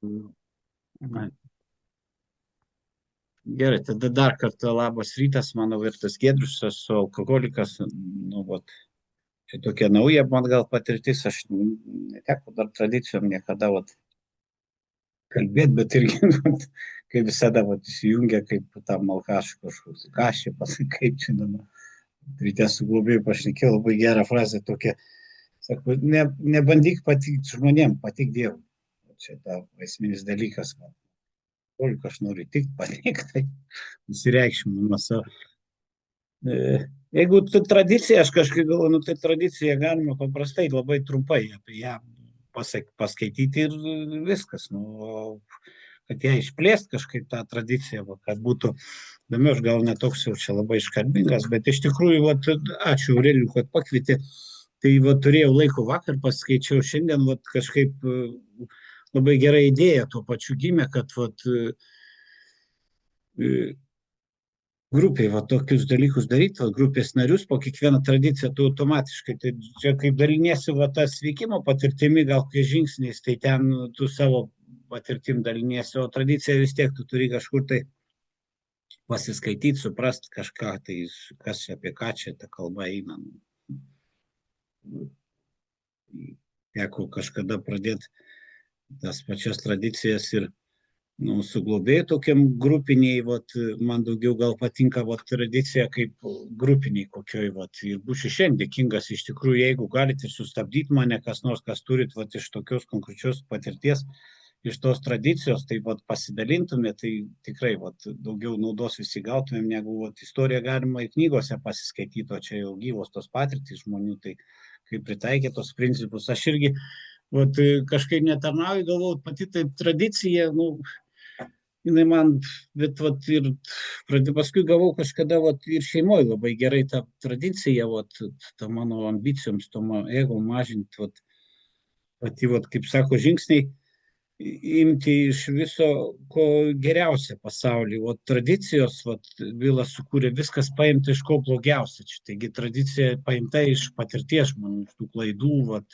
Na, gerai, tada dar kartą labas rytas, mano vardas Giedrius, esu alkoholikas. Nu, vat, čia tokia nauja man gal patirtis, aš neteko dar tradicijom niekada vat, kalbėti, bet irgi, vat, kaip visada, vat, įsijungia kaip tam alkašų kažkoks, kašė, pasakai, čia dabar. Ryte su globėju pašnekėjau, labai gerą frazę tokia, sako, nebandyk patikti žmonėm, patik Dievui. Čia ta esminis dalykas, man. Kolik aš noriu tik patikti, tai nusireikšminimas. Jeigu tu tradicija, aš kažkaip galvoju, nu tai tradicija galima paprastai labai trumpai apie ją paskaityti ir viskas. Nu, kad ją išplėst kažkaip tą tradiciją, va, kad būtų įdomu, aš gal netoks jau čia labai iškalbingas, bet iš tikrųjų, va, ačiū Aurelijui, kad pakvietė. Tai va, turėjau laiko vakar, paskaičiau šiandien, va, kažkaip labai gera idėja tuo pačiu gimė, kad va, grupiai va tokius dalykus daryti, va, grupės narius po kiekvieną tradiciją tu automatiškai, tai čia kaip daliniesi va tas veikimo patirtimi, gal kai žingsniais, tai ten tu savo patirtim daliniesi, o tradicija vis tiek tu turi kažkur tai pasiskaityti, suprast kažką, tai kas čia apie ką čia ta kalba eina. Teko kažkada pradėti tas pačias tradicijas ir su globėjai tokiam grupiniai, vat, man daugiau gal patinka vat, tradicija kaip grupiniai kokioj, vat, ir būsiu šiandien dėkingas iš tikrųjų, jeigu galite sustabdyti mane, kas nors, kas turit vat, iš tokios konkrečios patirties, iš tos tradicijos, tai vat, pasidalintume, tai tikrai vat, daugiau naudos visi gautumėm, negu vat, istoriją galima į knygose pasiskaityti, o čia jau gyvos tos patirtys žmonių, tai kaip pritaikė tos principus. Aš irgi vat, kažkaip netarnauju, galvoju, pati taip tradicija, nu, jinai man, bet vat, ir paskui gavau kažkada vat, ir šeimoje labai gerai tą tradiciją, vat, tą mano ambicijoms, to ego mažinti, vat, kaip sako, žingsniai imti iš viso, ko geriausia pasaulyje. Vat, tradicijos, vat, Vilas sukūrė, viskas paimta iš ko blogiausia. Taigi tradicija paimta iš patirties žmonių, iš tų klaidų, vat,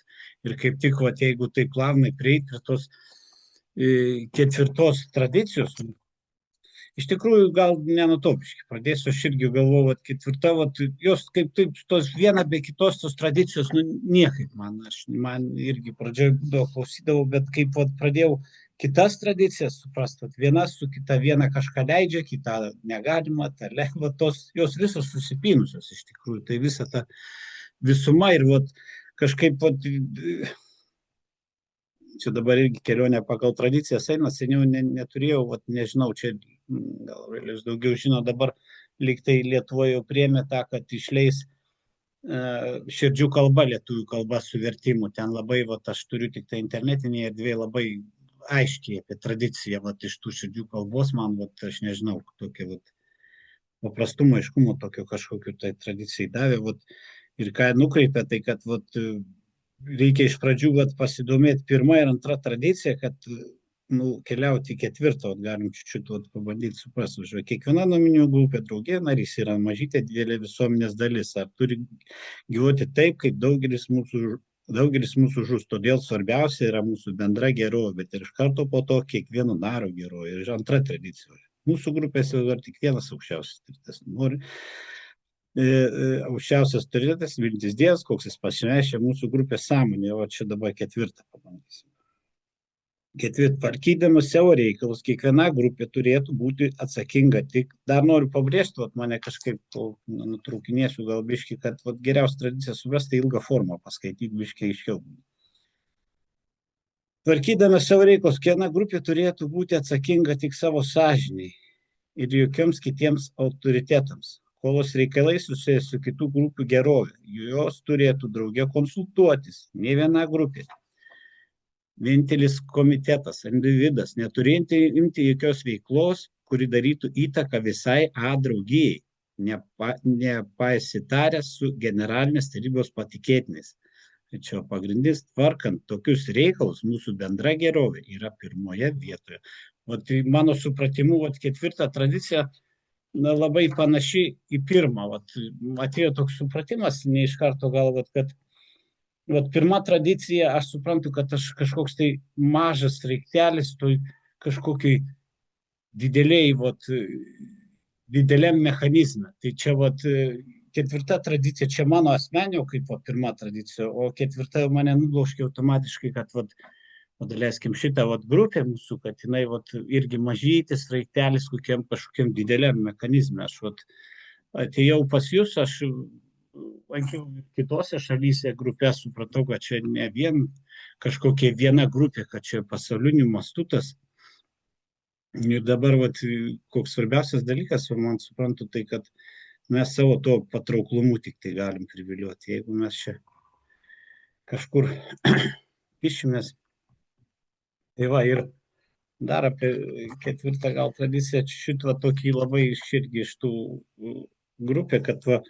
ir kaip tik, vat, jeigu taip planai prieiti prie tos ketvirtos tradicijos. Iš tikrųjų, gal nenutopiškai pradėsiu, aš irgi galvoju, kad ketvirta, jos kaip taip, tos viena be kitos tos tradicijos, nu, niekaip man irgi pradžioje būdavo klausydavau, bet kaip pradėjau kitas tradicijas suprast, viena su kita, viena kažką leidžia, kita negalima, jos visos susipynusios iš tikrųjų, tai visa ta visuma ir kažkaip čia dabar irgi kelionė pagal tradicijas eina, seniau neturėjau, nežinau, čia gal Aurelijus daugiau žino, dabar lyg tai Lietuvoje jau priėmė tą, kad išleis širdžių kalba, lietuvių kalba su vertimu. Ten labai, aš turiu tik tai internetinėje erdvėje labai aiškiai apie tradiciją, iš tų širdžių kalbos man, aš nežinau, tokio paprastumo, aiškumo, tokio kažkokio tai tradicijai davė, ir ką nukreipia, tai kad reikia iš pradžių pasidomėti pirmą ir antrą tradiciją, kad keliauti į ketvirtą, galim čiut pabandyti suprasti. Kiekviena nominių grupė draugė narys yra mažytė didelė visuomenės dalis. Ar turi gyvuoti taip, kaip daugelis mūsų žus. Todėl svarbiausia yra mūsų bendra gerovė, bet ir iš karto po to kiekvieno naro gerovė. Ir antra tradicija. Mūsų grupėse dar tik vienas aukščiausias tvirtas. Aukščiausias turėtas viltis Dievas, koks jis pasireiškia mūsų grupės sąmonė, o čia dabar ketvirtą pabandysim. Tvarkydamas savo reikalus, kiekviena grupė turėtų būti atsakinga. Tik dar noriu pabrėžti, mane kažkaip nutraukinėsiu gal biški, kad geriausia tradicija suprasti ilgą formą, paskaityti biški aiškiau. Tvarkydamas savo reikalus, kiekviena grupė turėtų būti atsakinga tik savo sąžiniai ir jokiems kitiems autoritetams. Kolos reikalai susijęs su kitų grupių gerovė. Jos turėtų drauge konsultuotis. Ne viena grupė. Vienintelis komitetas, individas, neturėtų imti jokios veiklos, kuri darytų įtaką visai draugijai, nepasitaręs su generalinės tarybos patikėtiniais. Tačiau pagrindinis tvarkant tokius reikalus, mūsų bendra gerovė yra pirmoje vietoje. Mano supratimu, ketvirta tradicija labai panaši į pirmą. Atėjo toks supratimas, ne iš karto gal, kad vat pirma tradicija, aš suprantu, kad aš kažkoks tai mažas raiktelis, toj kažkokiai dideliai, vat, dideliam mechanizme. Tai čia vat, ketvirta tradicija, čia mano asmenio kaip va, pirma tradicija, o ketvirta jau mane nubloškė automatiškai, kad vat, daleiskim šitą vat, grupę mūsų, kad jinai vat, irgi mažytis raiktelis kokiam kažkokiam dideliam mechanizme. Aš vat, atėjau pas jūs, aš lankiau kitose šalyse grupės, supratau, kad čia ne vien kažkokia viena grupė, kad čia pasauliniu mastu tas. Ir dabar, vat, koks svarbiausias dalykas, man suprantu, tai kad mes savo to patrauklumu tik tai galim priviliuoti. Jeigu mes čia kažkur kišimės. Tai va, ir dar apie ketvirtą gal tradiciją, šitą tokį labai irgi iš tų grupė, kad va,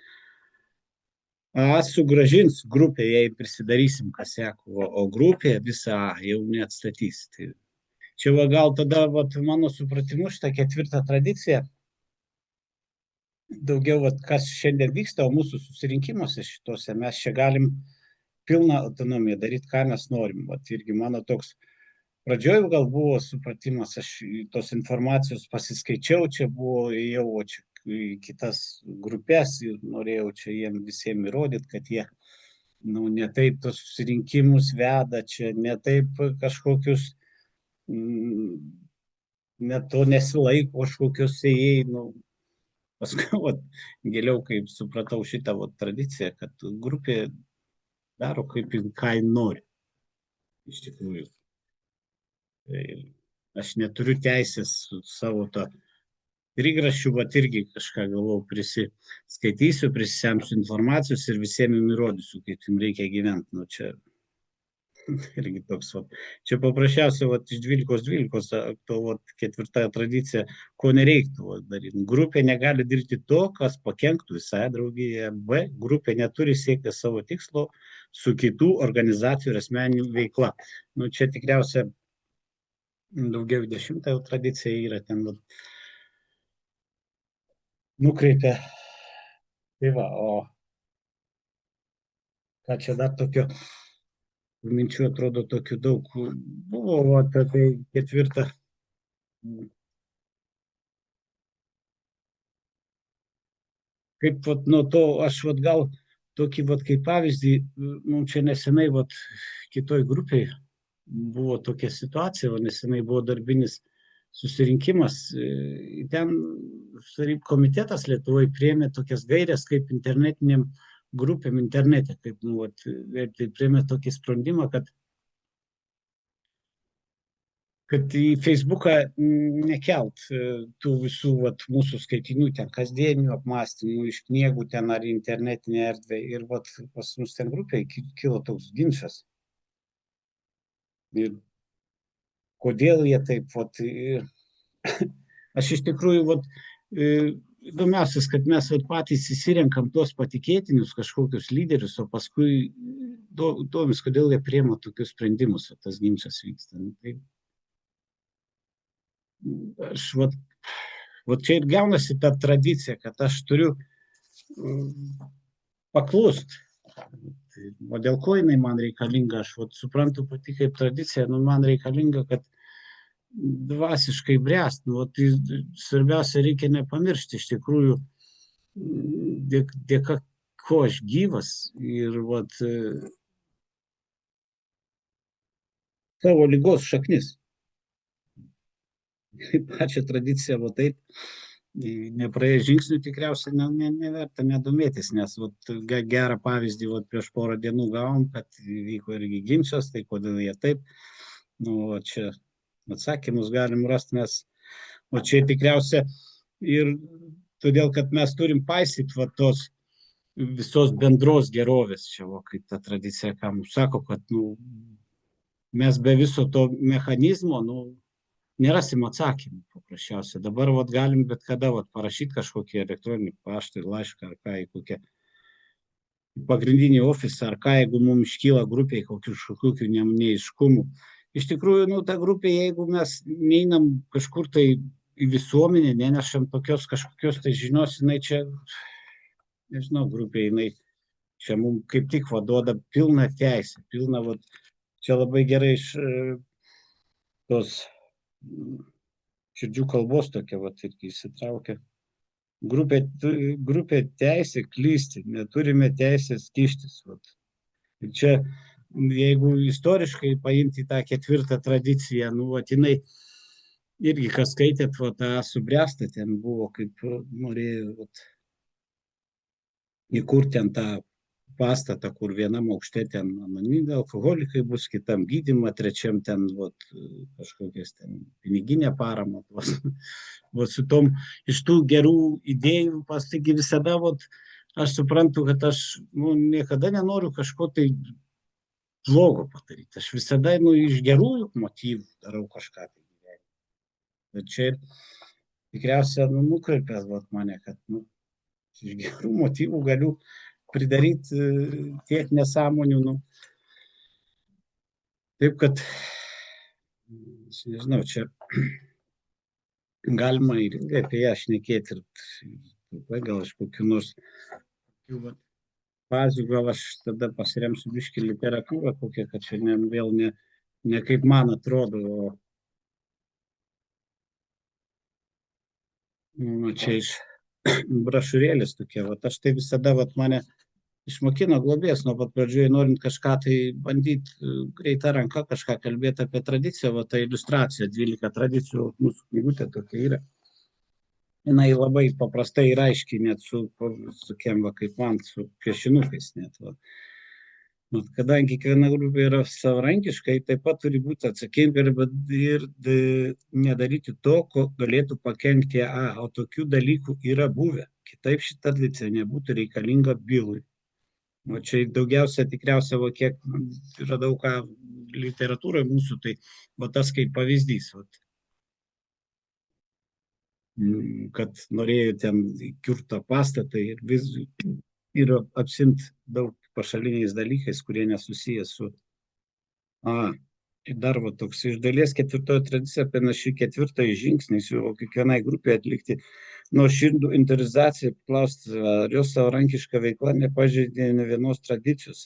sugražins grupė, jei prisidarysim, kas seko, o grupė visą jau neatstatys. Tai čia va, gal tada, va, mano supratimu, šitą ketvirtą tradiciją, daugiau, va, kas šiandien vyksta, o mūsų susirinkimuose šituose, mes čia galim pilną autonomiją daryti, ką mes norim. Va, irgi mano toks pradžioj gal buvo supratimas, aš tos informacijos pasiskaičiau, čia buvo, jau čia į kitas grupės ir norėjau čia jiem visiems įrodyti, kad jie ne taip tos susirinkimus veda, čia ne taip kažkokius, net to nesilaiko kažkokios sėjai. Paskui, giliau, kaip supratau šitą tradiciją, kad grupė daro kaip ką jin nori. Iš tikrųjų. Aš neturiu teisės su savo to trigrašiu, bet irgi kažką galvau, prisiskaitysiu, prisisemsiu informacijos ir visiems jums įrodysiu, kaip jums reikia gyventi. Čia irgi toks, čia paprasčiausiai, iš 12 to ketvirta tradicija, ko nereiktų daryti. Grupė negali dirbti to, kas pakenktų visai draugijai. B, grupė neturi siekti savo tikslo su kitų organizacijų ir asmeninių veikla. Čia tikriausiai daugiau 10 tradicija yra ten nukreipia. Tai va, o ką čia dar tokio minčių, atrodo, tokių daug buvo, tai ketvirta. Kaip nuo to, aš gal tokį kaip pavyzdį, čia nesenai kitoj grupiai buvo tokia situacija, nesenai buvo darbinis susirinkimas, ten komitetas Lietuvoje priėmė tokias gairias, kaip internetiniam grupėm internete, kaip tai priėmė tokį sprendimą, kad į Facebooką nekelt tų visų mūsų skaitinių, ten kasdienių apmąstymų iš knygų ten ar internetinė erdvė. Ir pas mus ten grupėje kilo toks ginčas. Ir kodėl jie taip, aš iš tikrųjų, įdomiausias, kad mes patys įsirenkam tuos patikėtinius kažkokius lyderius, o paskui duomis, kodėl jie priema tokius sprendimus, o tas ginčas vyksta. Tai aš čia ir gaunasi ta tradicija, kad aš turiu paklust. O dėl ko jinai man reikalinga, aš suprantu pati kaip tradicija, man reikalinga, kad dvasiškai bręst. Tai svarbiausia, reikia nepamiršti iš tikrųjų, dėka ko aš gyvas ir savo lygos šaknis. Pačią tradiciją, taip, nepraėjęs žingsnių tikriausiai neverta nedomėtis, nes gerą pavyzdį prieš porą dienų gavom, kad vyko irgi ginčas, tai kodėl jie taip. Čia atsakymus galim rasti, nes čia tikriausiai ir todėl, kad mes turim paisyti tos visos bendros gerovės, čia kaip ta tradicija, ką mums sako, kad mes be viso to mechanizmo, nerasim atsakymų paprasčiausiai. Dabar galim bet kada parašyti kažkokį elektroninį paštą ir laišką, ar ką, į kokią pagrindinį ofisą, ar ką, jeigu mums iškyla grupiai kokių neaiškumų. Iš tikrųjų, ta grupė, jeigu mes neinam kažkur tai į visuomenę, nenešam tokios kažkokios tai žinios, jinai čia, nežinau, grupė, jinai Čia mums kaip tik duoda pilną teisę, pilną, čia labai gerai iš tos širdžių kalbos tokia, irgi įsitraukia. Grupė teisė klysti, neturime teisės kištis. Ir čia, jeigu istoriškai paimti tą ketvirtą tradiciją, jinai irgi, kas skaitėt, tą subręstą ten buvo, kaip norėjo įkurti ten tą pastatą, kur vienam aukšte ten anonimi alkoholikai bus, kitam gydymą, trečiam ten kažkokias ten piniginę paramą. Su tom iš tų gerų idėjų pastaigi visada, aš suprantu, kad aš niekada nenoriu kažko tai blogo padaryti. Aš visada iš gerųjų motyvų darau kažką tai gyvenime. Bet čia ir tikriausiai nukreipęs mane, kad iš gerų motyvų galiu pridaryti tiek nesąmonių. Taip, kad, aš nežinau, čia galima ir apie ją šnekėti ir gal aš kokiu nors fazių, gal aš tada pasiremsiu biškį literatūrą kokią, kad čia vėl ne kaip man atrodo, čia iš brašurėlis tokia, aš tai visada, mane išmokino globėjas nuo pat pradžių, norint kažką tai bandyti greitą ranką, kažką kalbėti apie tradiciją, ta iliustracija, 12 tradicijų, mūsų knygutė tokia yra. Jinai labai paprastai ir aiškiai, net su kaip man, su piešinukais net. Kadangi kiekviena grupė yra savarankiškai, taip pat turi būti atsakinga ir nedaryti to, ko galėtų pakenkti, o tokių dalykų yra buvę. Kitaip šita tradicija nebūtų reikalinga bylui. Čia daugiausia tikriausia, kiek radau ką literatūroje mūsų, tai tas kaip pavyzdys. Kad norėjo ten įkurtą pastatą ir vis yra apsimt daug pašaliniais dalykais, kurie nesusijęs su... Ir dar toks iš dalies ketvirtoji tradicija panaši ketvirtąjį žingsnį, siūlo kiekvienai grupė atlikti nuoširdų interiorizaciją, klausti, ar jos savarankiška veikla nepažeidė ne vienos tradicijos.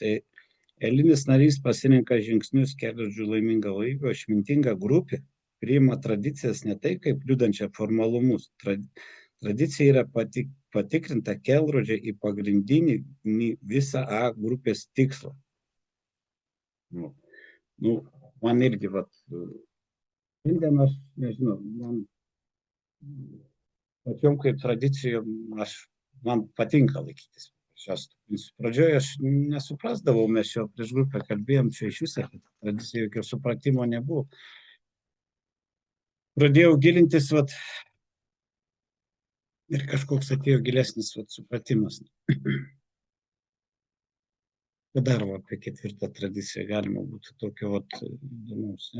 Eilinis narys pasirenka žingsnius keliančių laimingą laiką, išmintinga grupė priima tradicijas ne tai kaip liudančią formalumus. Tradicija yra patikrinta kelrodžiai į pagrindinį visą A grupės tikslą. Man irgi, šiandien aš nežinau, pačiom kaip tradicijom, man patinka laikytis. Pradžioje aš nesuprasdavau, mes jau prieš grupę kalbėjom, čia iš viso tradicijų jokio supratimo nebuvo. Pradėjau gilintis, ir kažkoks atėjo gilesnis supratimas. Dar apie ketvirtą tradiciją galima būtų tokio įdomaus.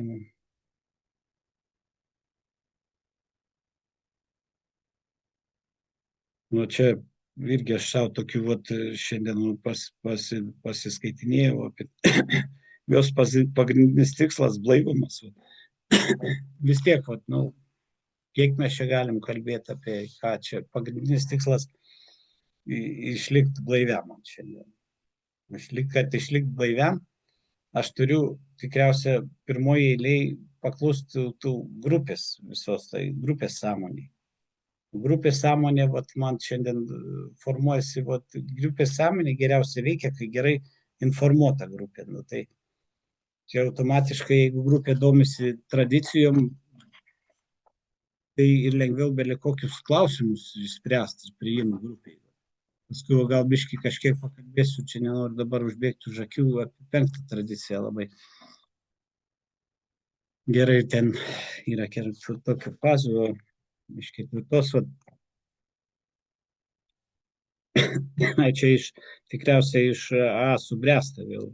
Čia irgi aš savo tokių šiandien pasiskaitinėjau apie jos pagrindinis tikslas blaivumas. Vis tiek, kiek mes čia galim kalbėti apie ką čia pagrindinis tikslas išlikti blaiviam šiandien. Kad išlikti blaiviam, aš turiu tikriausia pirmoje eilėje paklusti tų grupės visos, tai grupės sąmonė. Grupės sąmonė, man šiandien formuojasi, grupės sąmonė geriausiai veikia, kai gerai informuota grupė. Tai čia automatiškai, jeigu grupė domisi tradicijom, tai ir lengviau belie kokius klausimus išspręsti ir priimti grupiai. Paskui gal biškį kažkiek pakalbėsiu, čia nenoriu dabar užbėgti už akių apie 5 tradiciją labai. Gerai, ten yra tokių fazų, iš 4. Čia tikriausiai iš A subręsta vėl.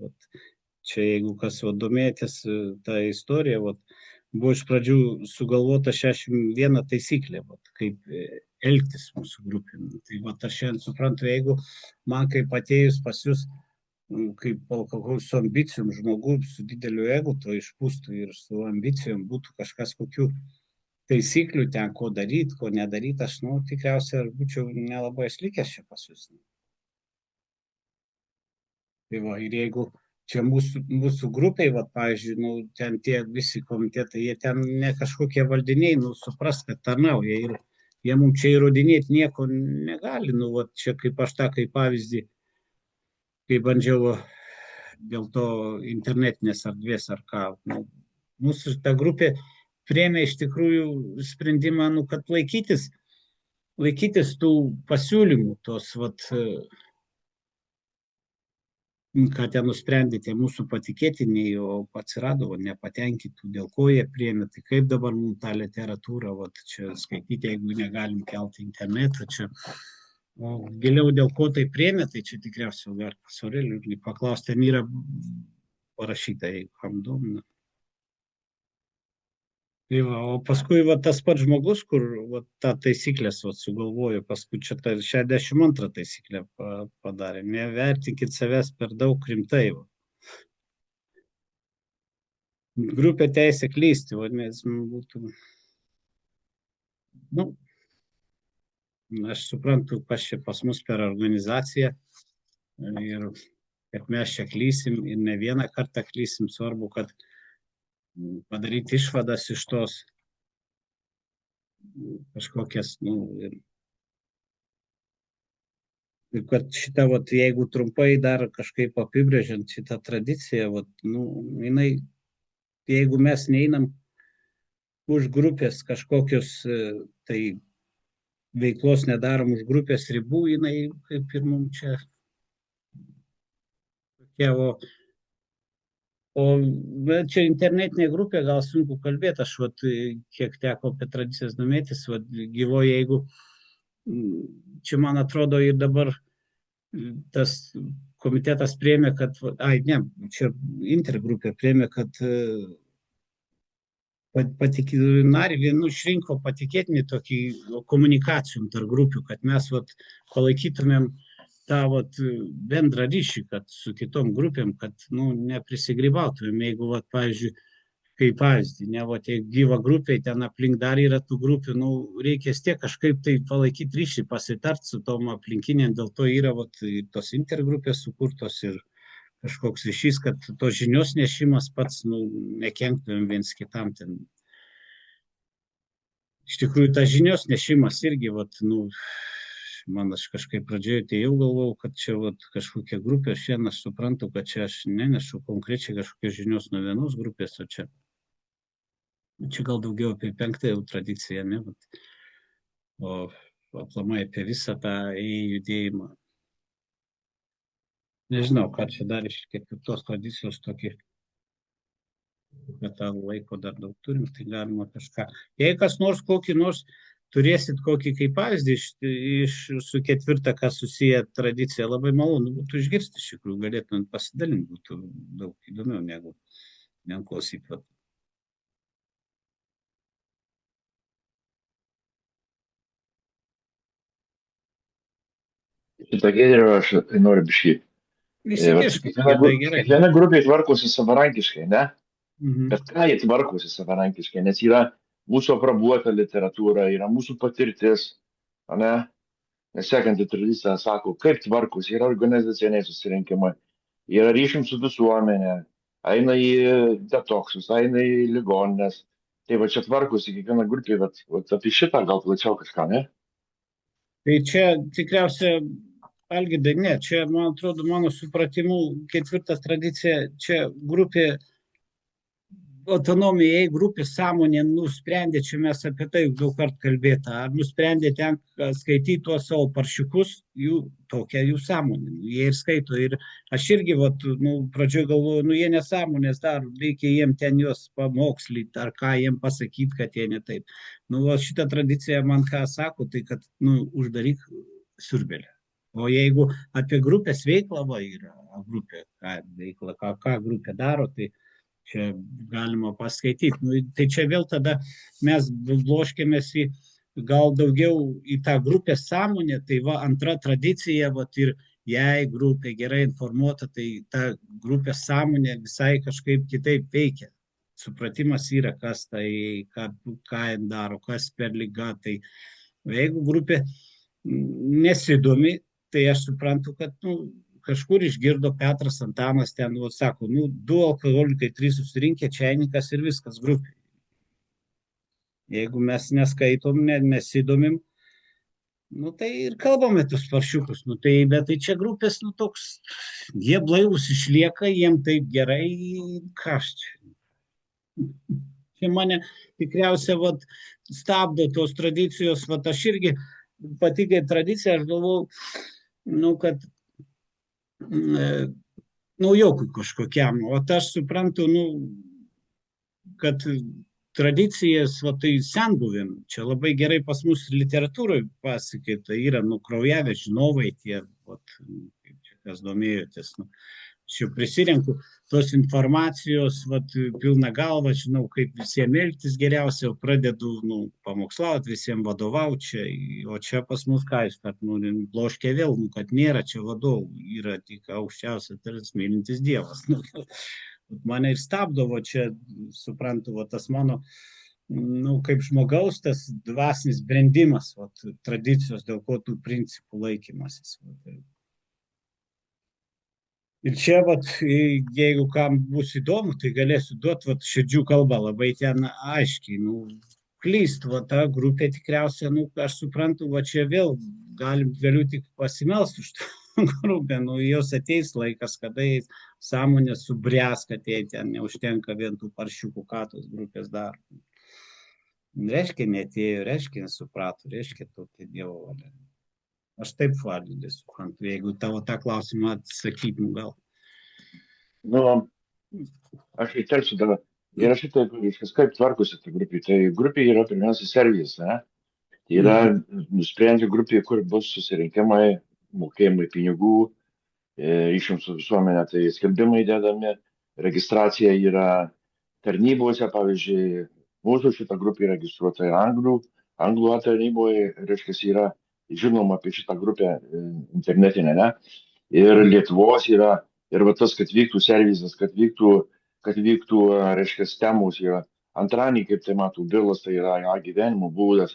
Čia jeigu kas domėtis tą istoriją, buvo iš pradžių sugalvota 61 taisyklė, kaip elgtis mūsų grupėm. Tai aš šiandien suprantu, jeigu man kaip atėjus pas jūs, kaip alkoholis su ambicijom, žmogus su dideliu ego to išpūstų ir su ambicijom būtų kažkas kokių taisyklių ten, ko daryti, ko nedaryti, aš tikriausiai būčiau nelabai likęs čia pas jūs. Tai va, ir jeigu čia mūsų grupiai, va, pavyzdžiui, nu, ten tie visi komitetai, jie ten ne kažkokie valdiniai, nu, supras, kad tarnauja ir jie mums čia įrodinėti nieko negali. Nu, va, čia kaip aš tą, kaip pavyzdį, kai bandžiau dėl to internetinės erdvės ar ką. Nu, mūsų ta grupė priėmė iš tikrųjų sprendimą, nu, kad laikytis tų pasiūlymų, tos, vat, ką ten nusprendė tie mūsų patikėtiniai, o atsirado nepatenkintų, dėl ko jie priėmė, tai kaip dabar mums tą literatūrą, vat, čia skaityti, jeigu negalim kelti internetą, čia. O giliau dėl ko tai priėmė, tai čia tikriausiai dar pas Aurelijų irgi paklausti, ten yra parašyta, jeigu kam domina. Tai va, o paskui va, tas pats žmogus, kur va, tą taisyklės va, sugalvojo, paskui čia ta 62 taisyklę padarė. Nevertinkit savęs per daug rimtai. Va. Grupė teisė klysti, vadinasi, būtų. Nu, aš suprantu, kas čia pas mus per organizaciją ir kad mes čia klysim ir ne vieną kartą klysim, svarbu, kad padaryti išvadas iš tos kažkokias, nu, ir kad šitą, vat, jeigu trumpai dar kažkaip apibrėžiant šitą tradiciją, vat, nu, jinai, jeigu mes neinam už grupės kažkokius, tai veiklos nedarom už grupės ribų, jinai kaip ir mums čia tokia, čia internetinė grupė, gal sunku kalbėti, aš vat, kiek teko apie tradicijas domėtis, vat, gyvoje, jeigu čia man atrodo ir dabar tas komitetas priėmė, kad, čia intergrupė priėmė, kad išrinko patikėtinį tokį komunikacijų tarp grupių, kad mes vat, palaikytumėm tą vat, bendrą ryšį, kad su kitom grupėm, kad nu, neprisigrybautumėm, jeigu, vat, pavyzdžiui, kaip pavyzdį, ne, vat, jeigu gyva grupiai, ten aplink dar yra tų grupių, nu, reikia tiek kažkaip tai palaikyti ryšį, pasitart su tom aplinkinėm, dėl to yra vat, tos intergrupės sukurtos ir kažkoks ryšys, kad tos žinios nešimas pats nu, nekenktumėm viens kitam ten. Iš tikrųjų, tas žinios nešimas irgi, vat, nu, man aš kažkaip pradžioje atėjau, galvojau, kad čia vat, kažkokia grupė, šiandien aš suprantu, kad čia aš nenešu konkrečiai kažkokios žinios nuo vienos grupės, o čia gal daugiau apie 5 tradiciją, ne, vat, o aplamai apie visą tą judėjimą. Nežinau, ką čia dar iš 4 tradicijos tokį, bet tą laiko dar daug turim, tai galima kažką. Jei kas nors kokį nors turėsit kokį kaip pavyzdį su 4, kas susiję tradicija, labai malonu būtų išgirsti, iš tikrųjų galėtumėt pasidalinti, būtų daug įdomiau negu klausyti. Šitą Giedrių aš noriu biškį. Kiekviena grupė tvarkosi savarankiškai, ne? Bet ką jie tvarkosi savarankiškai, nes yra mūsų aprobuota literatūra, yra mūsų patirtis, ne? Nes sekanti tradicija sako, kaip tvarkosi, yra organizaciniai susirinkimai, yra ryšim su visuomenė, eina į detoksus, eina į ligoninės. Tai va čia tvarkosi kiekviena grupė, bet apie šitą gal plačiau kažką, ne? Tai čia tikriausiai Algirdai, ne, čia, man atrodo, mano supratimu, 4 tradicija, čia grupė autonomija, jei grupė sąmonė nusprendė, čia mes apie tai daug kartų kalbėta, ar nusprendė ten skaityti tuos savo paršiukus, tokia jų sąmonė, jie ir skaito. Ir aš irgi, pradžioje galvoju, jie nesąmonės daro, reikia jiem ten juos pamokslyti, ar ką jiem pasakyti, kad jie ne taip. Šitą tradiciją man ką sako, tai kad, uždaryk siurbelę. O jeigu apie grupės veiklą, yra grupė, ką grupė daro, tai čia galima paskaityti. Tai čia vėl tada mes bloškėmės gal daugiau į tą grupės sąmonę, tai antra tradicija, ir jei grupė gerai informuota, tai ta grupės sąmonė visai kažkaip kitaip veikia. Supratimas yra, kas tai, ką jie daro, kas per lyga. Tai jeigu grupė nesidomi, tai aš suprantu, kad kažkur išgirdo Petras Antanas ten, sako, 2 alkoholikai, 3 susirinkę, čainikas ir viskas grupė. Jeigu mes neskaitom, nesidomim, tai ir kalbame tus paršiukus, bet tai čia grupės, toks, jie blaivus išlieka, jiem taip gerai, kas čia. Čia mane tikriausia stabdo tos tradicijos, aš irgi pati kaip tradicija, aš galvoju, kad naujokui kažkokiam, o aš suprantu, kad tradicijas, tai senbuvėm, čia labai gerai pas mus literatūroje pasikeita, yra kraujavę žinovai tie, kas domėjotės, čia prisirenku tos informacijos, pilna galva, žinau, kaip visiems elgtis geriausia, pradedu pamokslauti, visiems vadovauti čia, o čia pas mus ką iš, kad bloškė vėl, kad nėra čia vadovų, yra tik aukščiausia tarsi mylintis Dievas. Mane ir stabdavo čia, suprantu, tas mano, kaip žmogaus, tas dvasinis brendimas, tradicijos, dėl ko tų principų laikymasis. Ir čia, jeigu kam bus įdomu, tai galėsiu duoti širdžių kalbą, labai ten aiškiai, klyst, ta grupė tikriausia, aš suprantu, čia vėl galiu tik pasimelsti už tą grupę, jos ateis laikas, kada jais sąmonė subręs, kad jai ten neužtenka vien tų paršiukų, ką tos grupės daro. Reiškia, netėjo, reiškia, nesuprato, reiškia, tokia Dievo valia. Aš taip valdžiu, suprantu, jeigu tavo tą klausimą atsakytum gal. Aš įtersiu tave. Ir aš taip, kaip tvarkosi ta grupė. Tai grupė yra pirmiausia servis, ne? Yra nusprendžia grupė, kur bus susirinkimai, mokėjimai pinigų, ryšiams su visuomenė, tai skelbimai dedami, registracija yra tarnybose, pavyzdžiui, mūsų šita grupė registruota ir anglų tarnyboje, reiškia, yra žinoma apie šitą grupę internetinę, ne? Ir Lietuvos yra, ir tas, kad vyktų servisas, kad vyktų, reiškia, temos yra. Antradienį, kaip tai matau, bylos, tai yra gyvenimo būdas.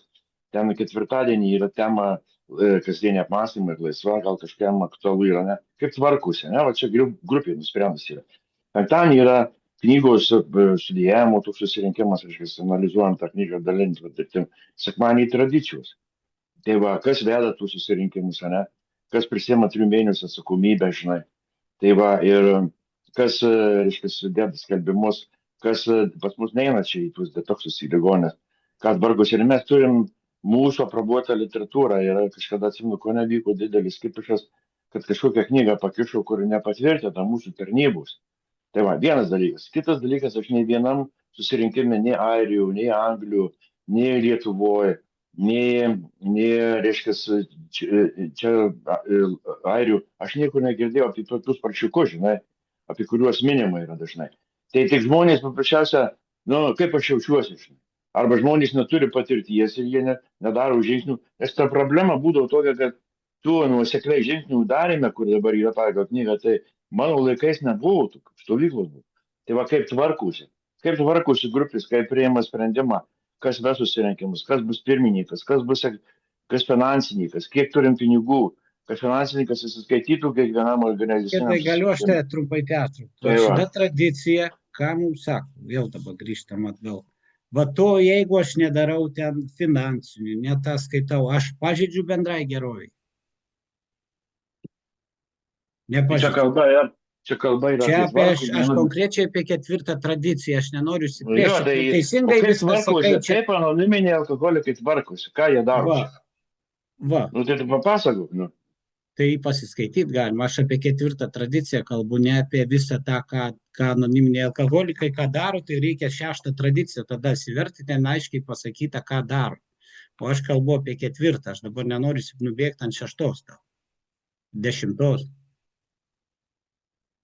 Ten ketvirtadienį yra tema kasdienė apmąstymai ir laisva, gal kažkam aktualu yra, ne? Kaip tvarkusi, ne? Čia grupė nusprendus yra. Penktadienį yra knygos studijavimo, toks susirinkimas, reiškia, analizuojant tą knygą, dalinti patirtim. Sekmadienį tradicijos. Tai kas veda tų susirinkimus, ne? Kas prisima 3 mėnesių atsakomybę, žinai. Tai ir kas, reiškia, deda skelbimus, kas pas mus neina čia į tuos detoksus į ligonės, kas vargus. Ir mes turim mūsų aprobuotą literatūrą. Ir kažkada atsimenu, ko nevyko didelis kipišas, kad kažkokią knygą pakišau, kur nepatvirtina mūsų tarnybos. Tai vienas dalykas. Kitas dalykas, aš nei vienam susirinkime, nei Airijų, nei Anglijų, nei Lietuvoje, nei, reiškia, čia Airių, aš nieko negirdėjau apie tokius paršiukus, žinai, apie kuriuos minima yra dažnai. Tai tik žmonės paprasčiausia, kaip aš jaučiuosi, žinai. Arba žmonės neturi patirties ir jie nedaro žingsnių, nes ta problema būdavo tokia, kad tų nuosekliai žingsnių darėme, kur dabar yra pagal knygą, tai mano laikais nebuvo, stovyklos buvo. Tai kaip tvarkusi grupės, kaip priima sprendimą, kas ves susirinkimus, kas bus pirmininkas, kas finansininkas, kiek turim pinigų, kad finansininkas įsiskaitytų kiekvienam organizaciniam. Tai galiu aš tai trumpai pertraukti. Šita tradicija, ką mums sako, vėl dabar grįžtam atgal. To, jeigu aš nedarau ten finansinių, netaskaitau, aš pažeidžiu bendrai gerovai. Čia kalba yra. Aš konkrečiai apie 4 tradiciją, aš nenoriu įsiplėšti. Teisingai viskas sakai. Kaip anoniminiai alkoholikai tvarkosi, ką jie daro? Tai tu papasakok, Tai pasiskaityti galima. Aš apie 4 tradiciją kalbu, ne apie visą tą, ką anoniminiai alkoholikai, ką daro, tai reikia 6 tradiciją, tada įsiverti, ten aiškiai pasakyta, ką daro. O aš kalbu apie 4, aš dabar nenoriu nubėgti ant 6, 10.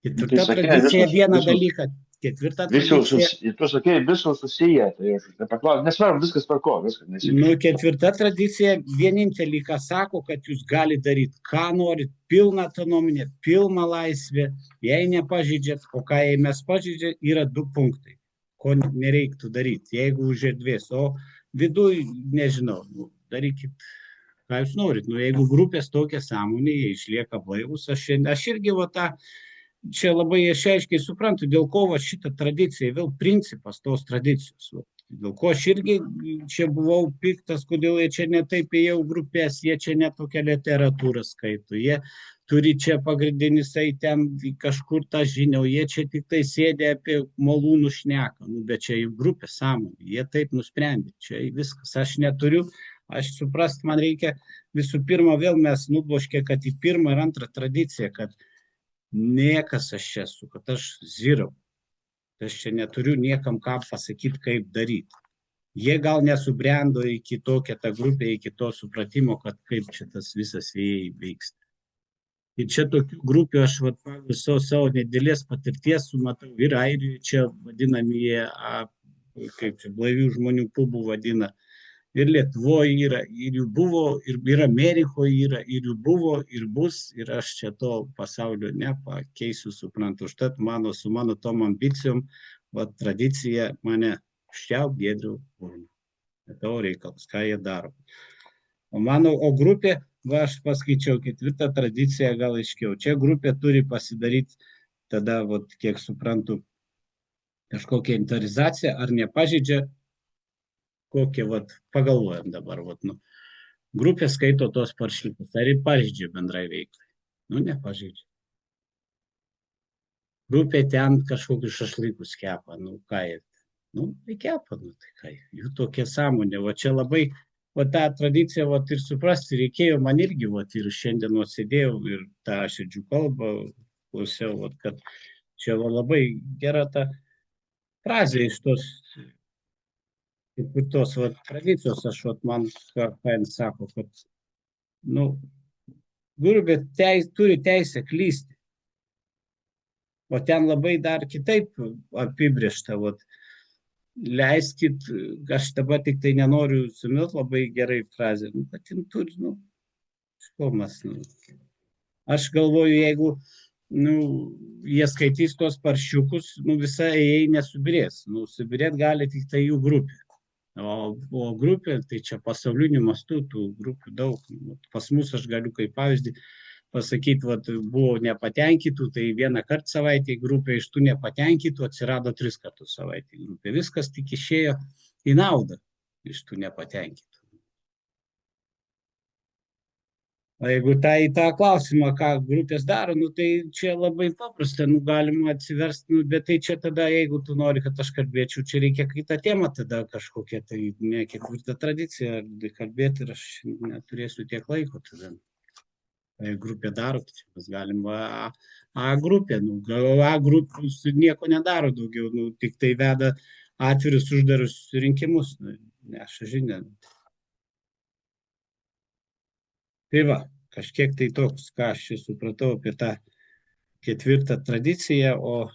4 tradicija vieną dalyką. 4 tradicija. Tu sakei, visos susiję, tai aš nepaklausiu, nesvarbu, viskas tvarko, viskas nesiplėšia. 4 tradicija vienintelį, ką sako, kad jūs galite daryti, ką norit, pilną autonomiją, pilną laisvę, jei nepažeidžiat, o ką jei mes pažeidžiat, yra 2 punktai, ko nereiktų daryti, jeigu už erdvės, o viduj, nežinau, darykit, ką jūs norit. Nu, jeigu grupės tokia sąmonė, jie išlieka blaivus, aš irgi va tą, čia labai aš aiškiai suprantu, dėl ko va šita tradicija, vėl principas tos tradicijos. Va. Dėl ko aš irgi čia buvau piktas, kodėl jie čia netaip ėjau grupės, jie čia netokią literatūrą skaito, jie turi čia pagrindinis, ten kažkur tą žinią, jie čia tik tai sėdė apie malūnų šneka, nu, bet čia jų grupė sąmonė, jie taip nusprendė, čia viskas, aš neturiu, aš suprast, man reikia visų pirma, vėl mes nubloškė, kad į pirmą ir antrą tradiciją, kad niekas aš čia esu, kad aš zirau, aš čia neturiu niekam ką pasakyti, kaip daryti. Jie gal nesubrendo iki tokią tą grupę, iki to supratimo, kad kaip čia tas visas vyksta. Ir čia tokių grupių aš pagal savo nedėlės patirties sumatau ir Airijoje čia vadinamieji, kaip čia blaivių žmonių klubų vadina, ir Lietuvoje yra, ir jų buvo, ir Amerikoje yra, ir jų buvo, ir bus, ir aš čia to pasaulio nepakeisiu, suprantu. Užtat su mano tom ambicijom, tradicija mane ščiau Giedrių urną. Tavo reikalas, ką jie daro. O grupė, aš paskaičiau 4 tradiciją, gal aiškiau. Čia grupė turi pasidaryti, tada, kiek suprantu, kažkokią inventorizaciją, ar nepažeidžia, kokie, pagalvojam dabar, grupė skaito tos paršykus, ar jį pažeidžia bendrai veiklai? Nu, nepažeidžia. Grupė ten kažkokius šašlykus kepa, nu, ką jie, tai kepa, tai ką, jų tokia sąmonė, čia labai, tą tradiciją, ir suprasti reikėjo, man irgi, ir šiandien sėdėjau, ir tą širdžių kalbą klausiau, kad čia labai gera ta frazė iš tos tos tradicijos, man sako, kad, grupė turi teisę klysti. O ten labai dar kitaip apibrėžta, leiskit, aš dabar tik tai nenoriu sumilt labai gerai frazę, kad jin turi, skomas, Aš galvoju, jeigu, jie skaitys tos paršiukus, visa jie nesubirės, subirėt gali tik tai jų grupė. O grupė, tai čia pasauliniu mastu, tų grupių daug. Pas mus aš galiu kaip pavyzdį pasakyti, buvo nepatenkytų, tai vieną kartą savaitę grupė, iš tų nepatenkytų atsirado 3 kartus savaitę grupė. Viskas tik išėjo į naudą iš tų nepatenkytų. O jeigu į tą klausimą, ką grupės daro, tai čia labai paprasta, galima atsiversti, bet tai čia tada, jeigu tu nori, kad aš kalbėčiau, čia reikia kitą temą, tada kažkokia, tai ne 4 tradicija kalbėti ir aš neturėsiu tiek laiko tada. Grupė daro, tai mes galim A grupė, A grupės nieko nedaro daugiau, tik tai veda atvirus uždarus rinkimus, neša žinią. Tai va, kažkiek tai toks, ką aš supratau apie tą 4 tradiciją, o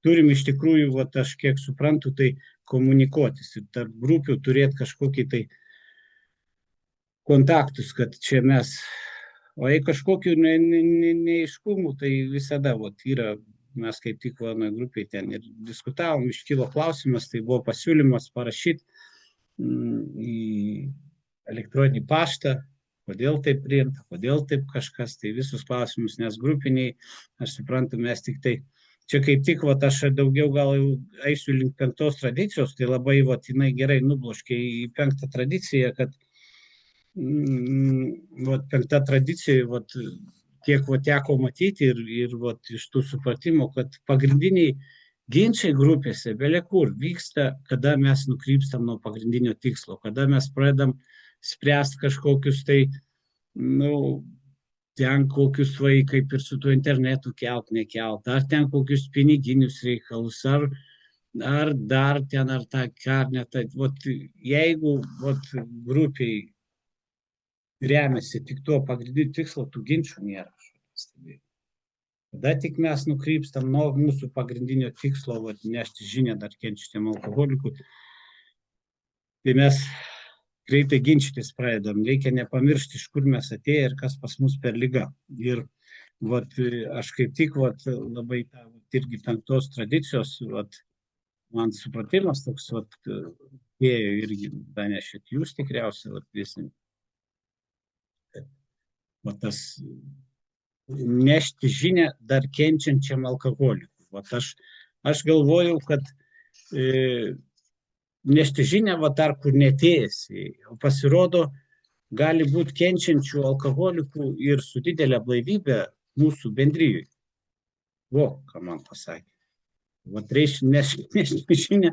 turim iš tikrųjų, aš kiek suprantu, tai komunikuotis ir tarp grupių turėti kažkokį tai kontaktus, kad čia mes, o jei kažkokių neaiškumų, tai visada yra, mes kaip tik grupiai ten ir diskutavom, iškilo klausimas, tai buvo pasiūlymas parašyti į elektroninį paštą, kodėl taip priimta, kodėl taip kažkas, tai visus klausimus, nes grupiniai, aš suprantu, mes tik tai, čia kaip tik, aš daugiau gal eisiu link 5 tradicijos, tai labai, jinai gerai nubloškė į 5 tradiciją, kad 5 tradicija, kiek teko matyti ir iš tų supratimo, kad pagrindiniai ginčiai grupėse, belekur, vyksta, kada mes nukrypstam nuo pagrindinio tikslo, kada mes pradedam spręsti kažkokius tai, ten kokius kaip ir su tuo internetu kelt, nekelt, ar ten kokius piniginius reikalus, ar dar ten, ar tą karnetą. Jeigu grupiai remiasi tik tuo pagrindiniu tikslo, tų ginčių nėra. Tada tik mes nukrypstam nuo mūsų pagrindinio tikslo, nešti žinią dar kenčiantiem alkoholikui. Tai mes greitai ginčytis pradedam, reikia nepamiršti, iš kur mes atėję ir kas pas mus per liga. Ir aš kaip tik labai irgi 5 tradicijos, man supratimas toks, irgi danešit jūs tikriausiai, visi. Va tas nešti žinią dar kenčiančiam alkoholikui. Va aš galvojau, kad nešti žinią va dar kur netėjęs. O pasirodo, gali būti kenčiančių alkoholikų ir su didelė blaivybė mūsų bendrijoje. Vo, ką man pasakė. Va reiškia nešti žinią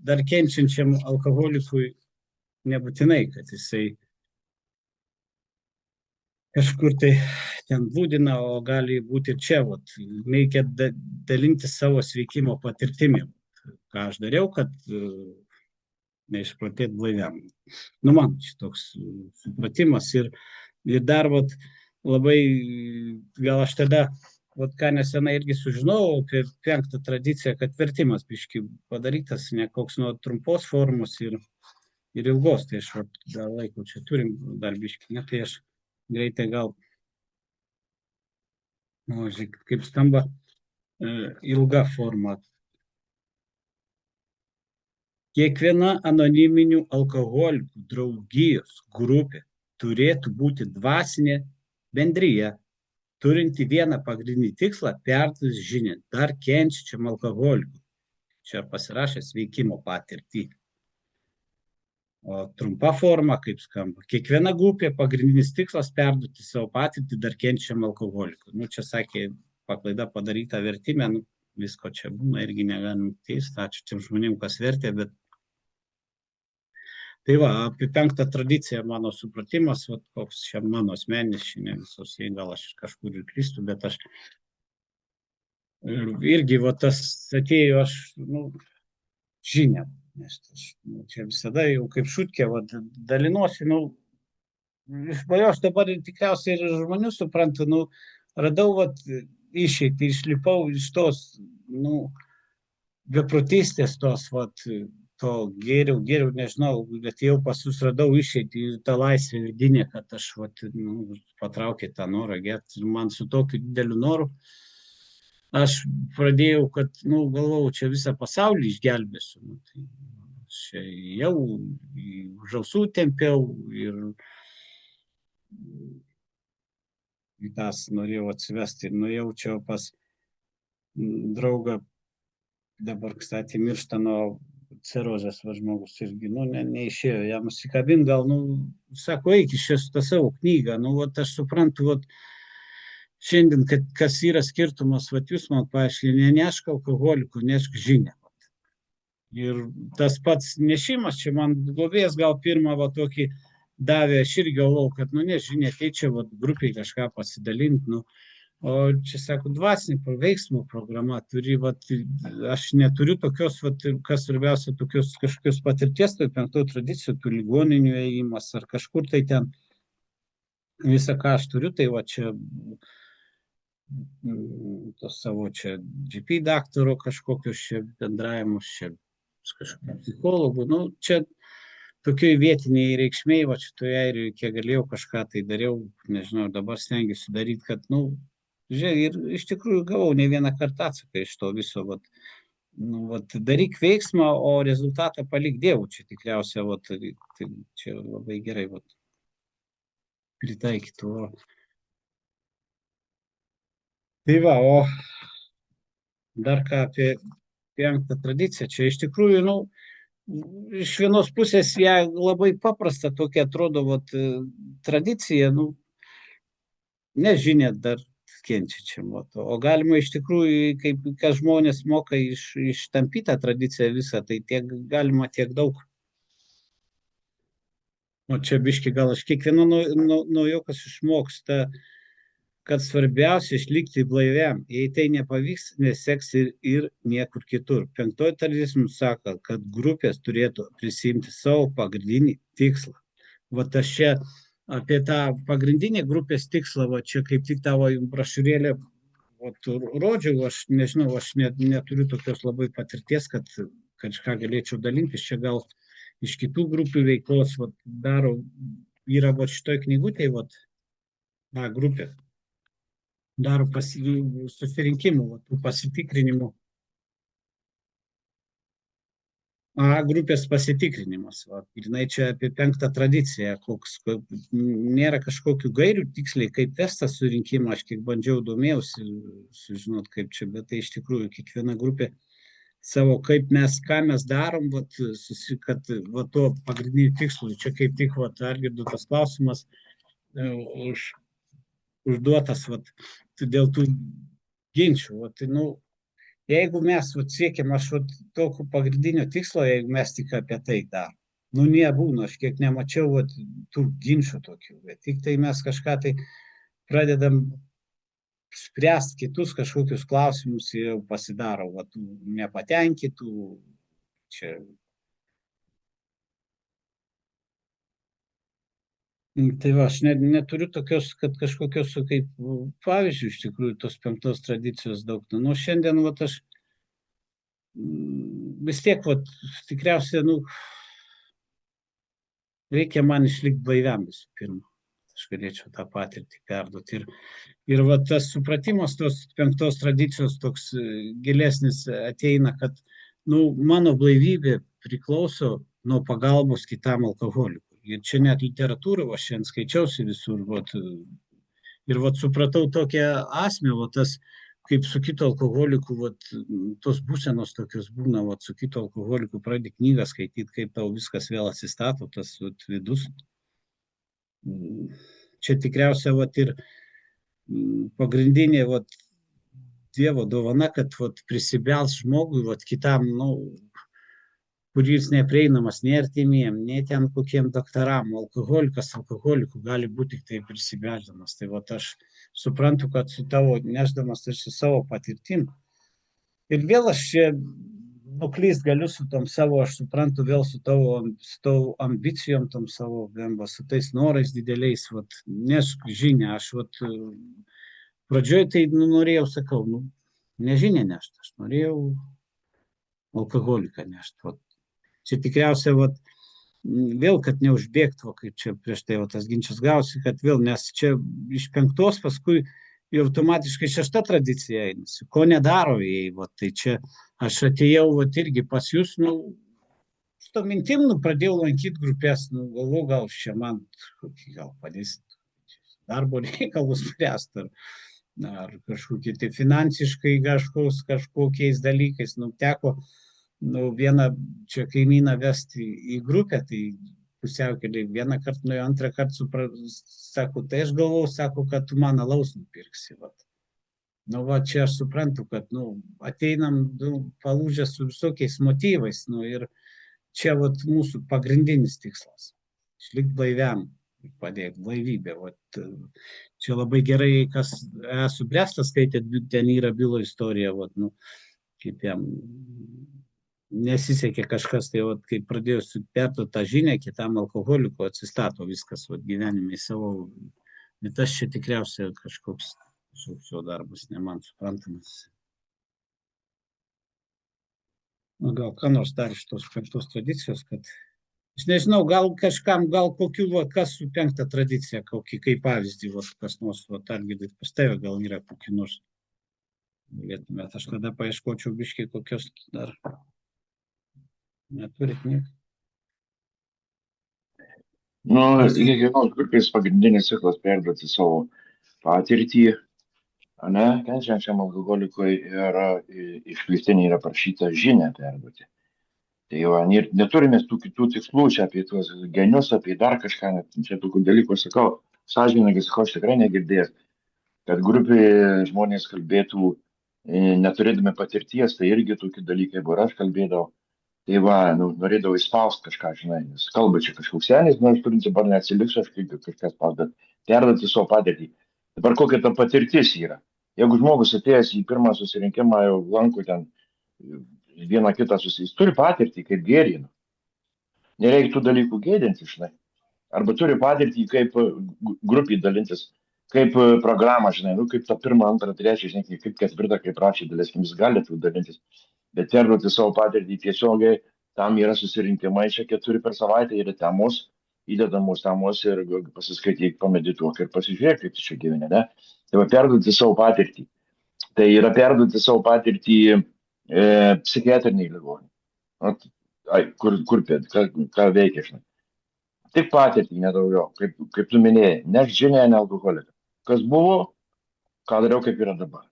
dar kenčiančiam alkoholikui nebūtinai, kad jisai kažkur tai ten būdina, o gali būti ir čia. Vat, reikia dalinti savo sveikimo patirtimi. Ką aš dariau, kad neišprotėti blaiviam. Nu, man šitoks supratimas. Ir dar vat, labai, gal aš tada, vat, ką nesenai irgi sužinojau apie 5. tradiciją, kad vertimas biški padarytas, ne koks nuo trumpos formos ir ilgos. Tai aš vat, gal laiko čia turim dar biški, ne, tai aš greitai gal, žiūrėk, kaip skamba ilga forma. Kiekviena anoniminių alkoholikų draugijos grupė turėtų būti dvasinė bendrija, turinti vieną pagrindinį tikslą perduoti žinią dar kenčiančiam alkoholikui. Čia pasirašęs veikimo patirtį. O trumpa forma, kaip skamba, kiekviena grupė pagrindinis tikslas perduoti savo patirtį dar kenčiam alkoholikui. Nu, čia sakė, paklaida padaryta vertime, nu, visko čia būna, irgi negalim teisti, ačiū tiem žmonėm, kas vertė, bet tai va, apie 5. tradiciją mano supratimas, va, koks čia mano asmeninis, šiandien visos, gal aš kažkur ir klystu, bet aš irgi, va, tas atėjo, aš, nu, žinią. Nes čia visada jau kaip šutkė, va, dalinuosi, nu, aš dabar tikriausiai ir žmonių suprantu, nu, radau, va, išeitį, išlipau iš tos, nu, beprotystės tos, va, to geriau, nežinau, bet jau pas jūs radau išeitį į tą laisvę vidinę, kad aš, va, nu, patraukė tą norą gerti. Ir man su tokiu dideliu noru aš pradėjau, kad, nu, galvojau, čia visą pasaulį išgelbėsiu. Nu, tai čia jau už ausų tempiau ir į tas norėjau atsivesti. Ir nuėjau čia pas draugą, dabar, kstati, miršta nuo cirozės, va, žmogus irgi, nu, neišėjo jam nusikabint, gal, nu, sako, eik iš tą savo knygą, nu, va, aš suprantu, va, šiandien, kad kas yra skirtumas, va, jūs man paaiškinė, nešk alkoholikų, nešk žinią. Ir tas pats nešimas, čia man globėjas gal pirmą, va, tokį davė, aš irgi galvojau, kad, nu, nežinia, tai čia, va, grupiai kažką pasidalinti, nu, o čia, sako, dvasinė veiksmų programa, turi, va, aš neturiu tokios, va, kas svarbiausia, tokios kažkokios patirties, tai 5. tradicijų, tų ligoninių ėjimas, ar kažkur tai ten, visą ką aš turiu, tai va, čia to savo čia GP daktaro kažkokius čia bendravimus, čia kažkokių psichologų, nu, čia tokioj vietiniai reikšmiai, va, šitoje airijoje, kiek galėjau kažką tai dariau, nežinau, dabar stengiuosi daryti, kad, nu, žiūrėk, ir iš tikrųjų gavau ne vieną kartą atsaką iš to viso, vat, nu, vat, daryk veiksmą, o rezultatą palik Dievui, čia tikriausiai, vat, tai čia labai gerai, vat, pritaikyti. Tai va, o dar ką apie 5. tradiciją, čia iš tikrųjų, nu, iš vienos pusės ją labai paprasta tokia atrodo, vat, tradicija, nu, nežinia dar kenčiančiam, o galima iš tikrųjų, kaip kas žmonės moka ištampyti tą tradiciją visą, tai tiek galima tiek daug. O čia biški gal aš kiekvieno nuo jo kas išmoksta, kad svarbiausia išlikti blaiviam. Jei tai nepavyks, neseks ir niekur kitur. 5. tradicija mums sako, kad grupės turėtų prisimti savo pagrindinį tikslą. Vat aš čia apie tą pagrindinį grupės tikslą, va, čia kaip tik tavo brošiūrėlė rodžiau, aš nežinau, aš neturiu tokios labai patirties, kad kažką galėčiau dalintis, čia gal iš kitų grupių veiklos, va, daro, yra va šitoj knygutėje, va, grupė, daro susirinkimų, va, tų pasitikrinimų. A grupės pasitikrinimas. Va. Grynai čia apie 5 tradiciją. Nėra kažkokių gairių tiksliai, kaip vestas surinkimą. Aš kiek bandžiau domėjausi, sužinot kaip čia, bet tai iš tikrųjų kiekviena grupė savo, ką mes darom, vat, kad va, to pagrindinių tikslų. Čia kaip tik Algirdo tas klausimas užduotas dėl tų ginčių. Vat, nu, jeigu mes siekiam tokio pagrindinio tikslo, jeigu mes tik apie tai darom, nu nebūna, aš kiek nemačiau tų ginčių tokių, bet tik tai mes kažką tai pradedam spręsti kitus kažkokius klausimus ir jau pasidaro nepatenkintų. Čia. Tai va, aš neturiu tokios, kad kažkokios kaip pavyzdžių iš tikrųjų tos 5 tradicijos daug. Nu, šiandien aš vis tiek tikriausiai, reikia man išlikti blaiviam visų pirma. Aš galėčiau tą patirtį perduoti. Ir tas supratimas tos 5 tradicijos toks gilesnis ateina, kad mano blaivybė priklauso nuo pagalbos kitam alkoholikui. Ir čia net literatūrą, aš šiandien skaičiausi visur, ir supratau tokią asmę, tas, kaip su kito alkoholiku, tos būsenos tokios būna, su kito alkoholiku pradedi knygą skaityti, kaip tau viskas vėl atsistato, tas vidus. Čia tikriausia, ir pagrindinė, Dievo dovana, kad prisibels žmogui, kitam, kuris neprieinamas nei artimiem, nei ten kokiem daktaram, alkoholikas alkoholikų gali būti tik tai prisibeldamas. Tai aš suprantu, kad su tavo nešdamas tarsi savo patirtim. Ir vėl aš čia nuklyst galiu su tom savo, aš suprantu, vėl su tavo ambicijom, tom savo, su tais norais dideliais, nešk žinią. Aš pradžioj tai norėjau, sakau, ne žinią nešti, aš norėjau alkoholiką nešti. Čia tikriausiai, vėl, kad neužbėgtų, kaip čia prieš tai tas ginčas gausi, kad vėl, nes čia iš 5 paskui jau automatiškai 6 tradicija einasi. Ko nedaro jai, tai čia aš atėjau, irgi pas jūs, su to mintim, pradėjau lankyti grupės, galvoju, gal čia man, gal padėsit darbo reikalus spręsti, ar kažkokie tai finansiškai kažkokiais dalykais, teko vieną čia kaimyną vesti į grupę, tai pusiaukelį vieną kartą nuėjo, antrą kartą sako, tai aš galvau, sako, kad tu man alaus nupirksi. Čia aš suprantu, kad ateinam palūžę su visokiais motyvais, ir čia mūsų pagrindinis tikslas. Išlikti blaiviam, padėti blaivybę. Čia labai gerai, kas esu Brestas skaitė, ten yra bylo istorija, kaip jam nesisekė kažkas, tai kai pradėjo perduoti tą žinią kitam alkoholiku, atsistato viskas gyvenime į savo, bet aš čia tikriausiai kažkoks šio darbas, ne man suprantamas. Gal ką nors dar iš tos 5 tradicijos, kad aš nežinau, gal kažkam, gal kokių, kas su 5 tradicija, kokį kaip pavyzdį, kas nors, Algirdai, pas tave gal yra kokių nors, galėtumėt, aš tada paieškočiau biškai kokios dar. Neturit nieko. Kiekvienos grupės pagrindinis tikslas perduoti savo patirtį, kenčiančiam alkoholikui, ir iškviestinė yra prašyta žinią perduoti. Tai neturime tų kitų tikslų, čia apie tuos genius, apie dar kažką, čia tokių dalykų sakau, sąžiningai sakau, aš tikrai negirdėjęs, kad grupėje žmonės kalbėtų neturėdami patirties, tai irgi tokie dalykai buvo, aš kalbėdavau. Tai norėdavau įspausti kažką, nes kalba čia kažkoks senis, iš principo neatsiliks, aš kažkas spausdant, perduoti savo patirtį. Dabar kokia ta patirtis yra? Jeigu žmogus atėjęs į pirmą susirinkimą, jau lanko ten vieną kitą jis turi patirtį, kaip gėrina. Nereikia tų dalykų gėdinti, arba turi patirtį, kaip grupį dalintis, kaip programą, kaip tą 1, 2, 3, kaip 4, kaip rašė daleiskim, jis gali tų dalintis. Bet perduoti savo patirtį tiesiogiai, tam yra susirinkimai, čia 4 per savaitę yra temos, įdedamos temos ir pasiskaityk, pamedituok ir pasižiūrėk, kaip tu čia gyveni, ne? Tai perduoti savo patirtį. Tai yra perduoti savo patirtį psichiatriniai ligoninei. ką veikia, žinai. Tik patirtį, nedaugiau, kaip tu minėjai, ne žinia, ne alkoholikas. Kas buvo, ką dariau, kaip yra dabar.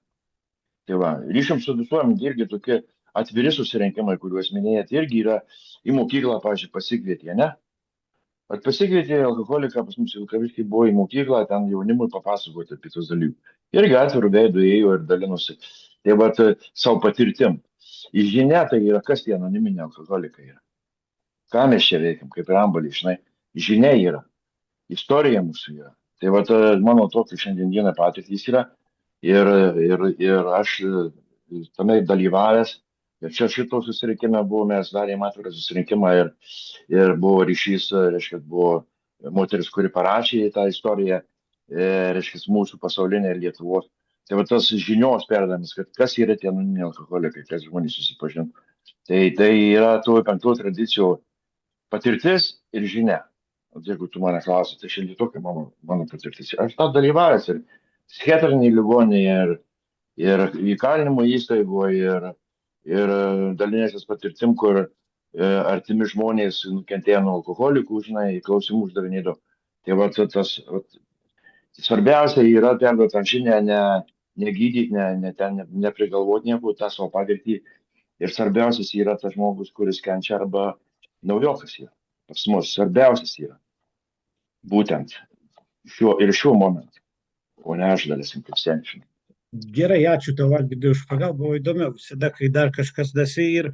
Tai va, ryšiam su visuomenė irgi tokie atviri susirinkimai, kuriuos minėjot, irgi yra į mokyklą, pavyzdžiui, pasikvietė, ne? At pasikvietė alkoholiką, pas mus Vilkaviškai buvo į mokyklą, ten jaunimui papasakoti apie tos dalykus. Irgi atvirų veidų ėjo ir dalinosi. Tai va, savo patirtim. Į žinia tai yra, kas tie anoniminiai alkoholikai yra. Ką mes čia veikiam, kaip rambalį, žinai. Žinia yra. Istorija mūsų yra. Tai va, mano tokia šiandien dieną patirtys yra. Ir aš tame dalyvavęs. Ir čia šito susirinkime buvo, mes darėm atvirą susirinkimą ir buvo ryšys, reiškia, buvo moteris, kuri parašė tą istoriją, reiškia, mūsų pasaulinė ir Lietuvos. Tai va tas žinios perdamis, kad kas yra tie anoniminiai alkoholikai, kas žmonės susipažintų. Tai yra tų 5 tradicijų patirtis ir žinia. Jeigu tu mane klausi, tai šiandien tokia mano patirtis. Aš tą dalyvavęs ir psichiatrinėje ligoninėje, ir įkalinimo įstaigoje, ir dalinėsis patirtim, kur artimi žmonės nukentėjo nuo alkoholikų, žinai, klausimų uždavinėdavo. Tai va, svarbiausia yra perduoti tą žinią, negydyti, neprigalvoti nieko, tą savo patirtį. Ir svarbiausias yra tas žmogus, kuris kenčia arba naujokas yra. Pas mus svarbiausias yra būtent šiuo momentu, o ne aš dalysim kaip senčiai. Gerai, ačiū tau, Algirdai, už pagalbą, buvo įdomiau visada, kai dar kažkas dasi ir,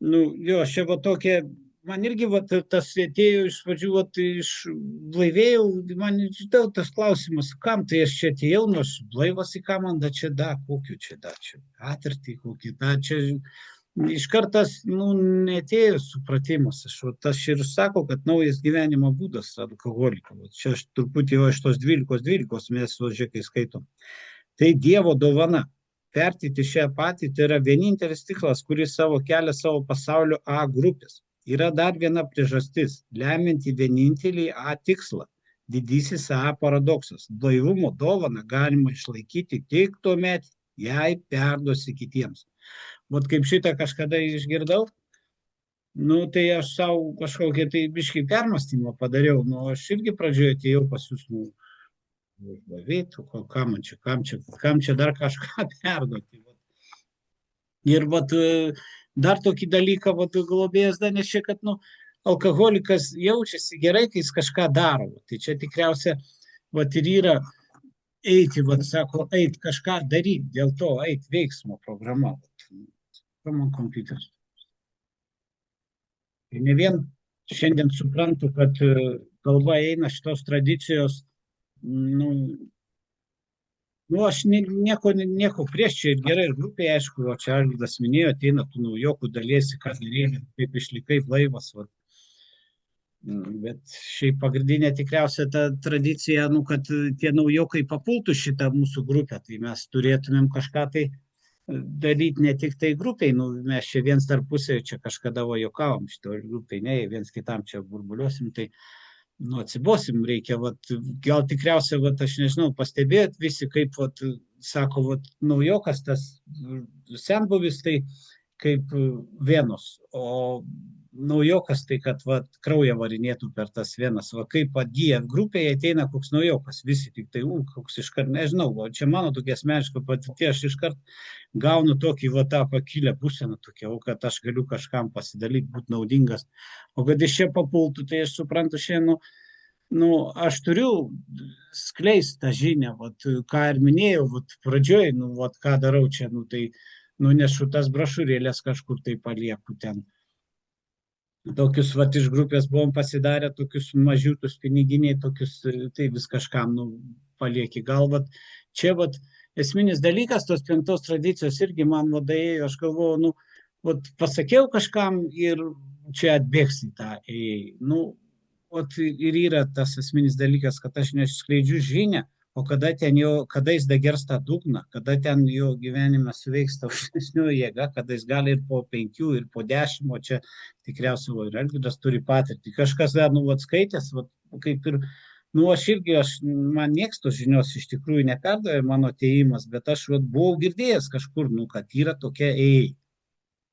aš čia va tokie, man irgi va tas atėjo iš pradžių, va iš blaivėjau, man žinau tas klausimas, kam tai aš čia atėjau, nors blaivas į ką man, čia kokiu čia patirtį, kokį, čia iš kartas, netėjo supratimas, aš ir sakau, kad naujas gyvenimo būdas alkoholiko, čia aš truputį jau iš tos 12 mes žiūrėkai skaitom. Tai Dievo dovana. Perteikti šią patirtį yra vienintelis tikslas, kuris kelia savo pasaulio A grupės. Yra dar viena priežastis, lemianti vienintelį A tikslą. Didysis A paradoksas. Blaivumo dovaną galima išlaikyti tik tuomet, jei perduosi kitiems. Vat kaip šitą kažkada išgirdau, tai aš savo kažkokią tai biškį permastymą padariau. Aš irgi pradžioje atėjau pas jūs, užbavėtų, kam čia dar kažką perduoti. Ir dar tokį dalyką globėjas danešė, kad alkoholikas jaučiasi gerai, kai jis kažką daro. Tai čia tikriausia ir yra eiti, sako, eiti kažką daryti, dėl to eiti veiksmo programa. Man kompiuteris. Ir ne vien šiandien suprantu, kad kalba eina šitos tradicijos. Aš nieko prieš, čia ir gerai, ir grupėje, aišku, čia Algirdas minėjo, ateina tų naujokų, daliesi, ką daryti, kaip išlikai blaivas. Bet šiaip pagrindinė tikriausia ta tradicija, kad tie naujokai papultų šitą mūsų grupę, tai mes turėtumėm kažką tai daryti ne tik tai grupiai, mes čia viens tarpusai, čia kažkada juokavom šito grupiai, ne, viens kitam čia burbuliuosim, tai atsibosim reikia, gal tikriausiai, aš nežinau, pastebėt visi, kaip, sako, naujokas, tas senbuvis, tai kaip vienos, o naujokas, tai kad, kraują varinėtų per tas vienas, kaip atgyja grupėje ateina koks naujokas, visi tik tai, koks iškart, nežinau, čia mano tokia asmeniška patirtis, aš iškart gaunu tokį, tą pakilę būseną tokia, kad aš galiu kažkam pasidalyti, būti naudingas. O kad iš čia papultų, tai aš suprantu šiandien, aš turiu skleisti tą žinią, ką ir minėjau, pradžioj, ką darau čia, tai nunešu tas brošūrėlės kažkur tai palieku ten. Tokius, iš grupės buvom pasidarę, tokius mažiutus piniginiai, tokius, tai vis kažkam, palieki. Gal, čia, esminis dalykas, tos 5 tradicijos irgi man vadėjo, aš galvoju, pasakiau kažkam ir čia atbėgs į tą. Ir yra tas esminis dalykas, kad aš neskleidžiu žinią, o kada jis dagers tą dugną, kada ten jo gyvenime suveiks ta užtesnioji jėga, kada jis gali ir po 5, ir po 10, o čia tikriausiai ir Algirdas turi patirtį. Kažkas dar, skaitęs, kaip ir, aš irgi, man nieks tos žinios iš tikrųjų neperdavė mano atėjimas, bet aš buvau girdėjęs kažkur, kad yra tokia ėjai.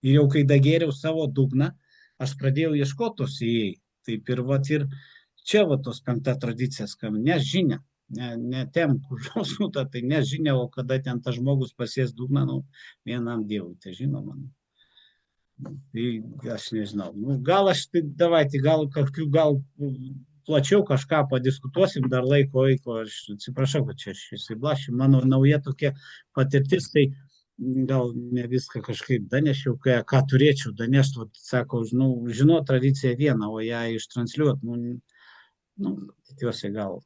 Ir jau kai dagėriau savo dugną, aš pradėjau ieškotos į jį. Taip ir, vat, ir čia va tos 5 tradicija skamba, nežinia. Ne tem, kur žuta, tai nežinia, o kada ten tas žmogus pasies dugną, nu, vienam dievui, tai žinoma. Tai aš nežinau. Nu, gal aš, tai davайте, gal plačiau kažką padiskutuosim dar laiko, aš atsiprašau, kad čia aš įsiblašiu, mano nauja tokia patirtis, tai gal ne viską kažkaip danešiau, ką turėčiau danešti, sako, nu, žinau tradiciją vieną, o ją ištransliuoti, nu, tikiuosi gal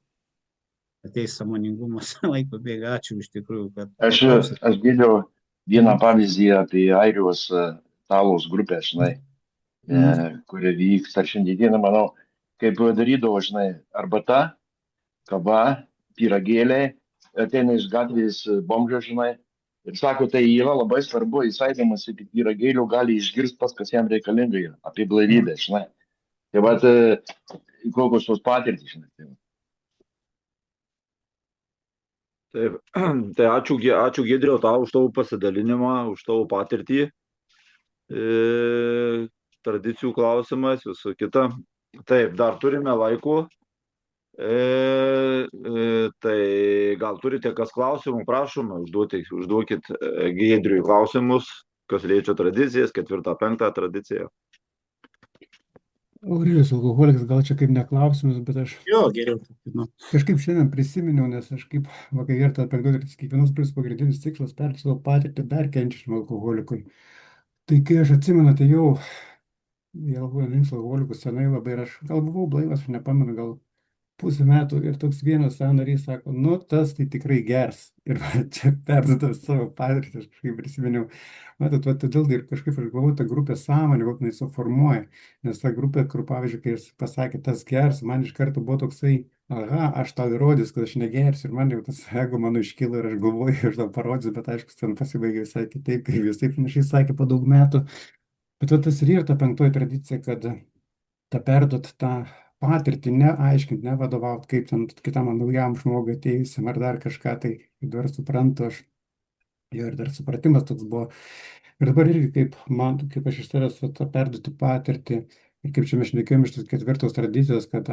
ateis sąmoningumas laiko bėga, ačiū iš tikrųjų, kad paklausėt. Aš girdėjau vieną pavyzdį apie Airijos talos grupę, žinai, kuri vyksta šiandieną, manau, kaip darydavo, žinai, arbata, kava, pyragėliai, ateina iš gatvės bomžio, žinai, ir sako, tai yra labai svarbu, jis eidamas iki pyragėlių gali išgirsti pas, kas jam reikalinga yra, apie blaivybę, žinai. Tai vat, kokios tos patirtys, žinai. Taip, tai ačiū Giedriau tau už tavo pasidalinimą, už tavo patirtį, tradicijų klausimais, visų kita. Taip, dar turime laiko, tai gal turite kas klausimų, prašom, užduokit Giedriui klausimus, kas liečia tradicijas, 4, 5 tradiciją. Aurelijus alkoholikas, gal čia kaip neklausimas, bet aš Jo, geriau. kažkaip šiandien prisiminiau, nes aš kaip vakarierta 5 kiekvienos plius pagrindinis tikslas perduoti savo patirtį dar kenčiančiam alkoholikui. Tai kai aš atsimenu, tai jau link alkoholikų senai labai ir aš gal buvau blaivas, aš nepamenu, gal pusę metų ir toks vienas narys sako, nu tas tai tikrai gers. Ir čia perduotas savo patirtį, aš kažkaip prisiminiau. Matot, todėl ir kažkaip aš galvoju, ta grupė sąmonė, kokį jis suformuoja. Nes ta grupė, kur pavyzdžiui, kai jis pasakė, tas gers, man iš karto buvo toksai, aha, aš tau įrodysiu, kad aš negersiu. Ir man jau tas ego mano iškilo ir aš galvoju, aš tau parodysiu, bet aišku, ten pasibaigė visai kitaip, kaip jis taip panašiai sakė po daug metų. Bet tas ir ta 5 tradicija, kad ta perduot tą patirtį, neaiškinti, nevadovauti, kaip ten kitam naujam žmogui atėjusiam ar dar kažką, tai dar suprantu aš. Ir dar supratimas toks buvo. Ir dabar irgi kaip aš iš tavęs tą perduoti patirtį, ir kaip čia mes šnekėjom iš tos 4 tradicijos, kad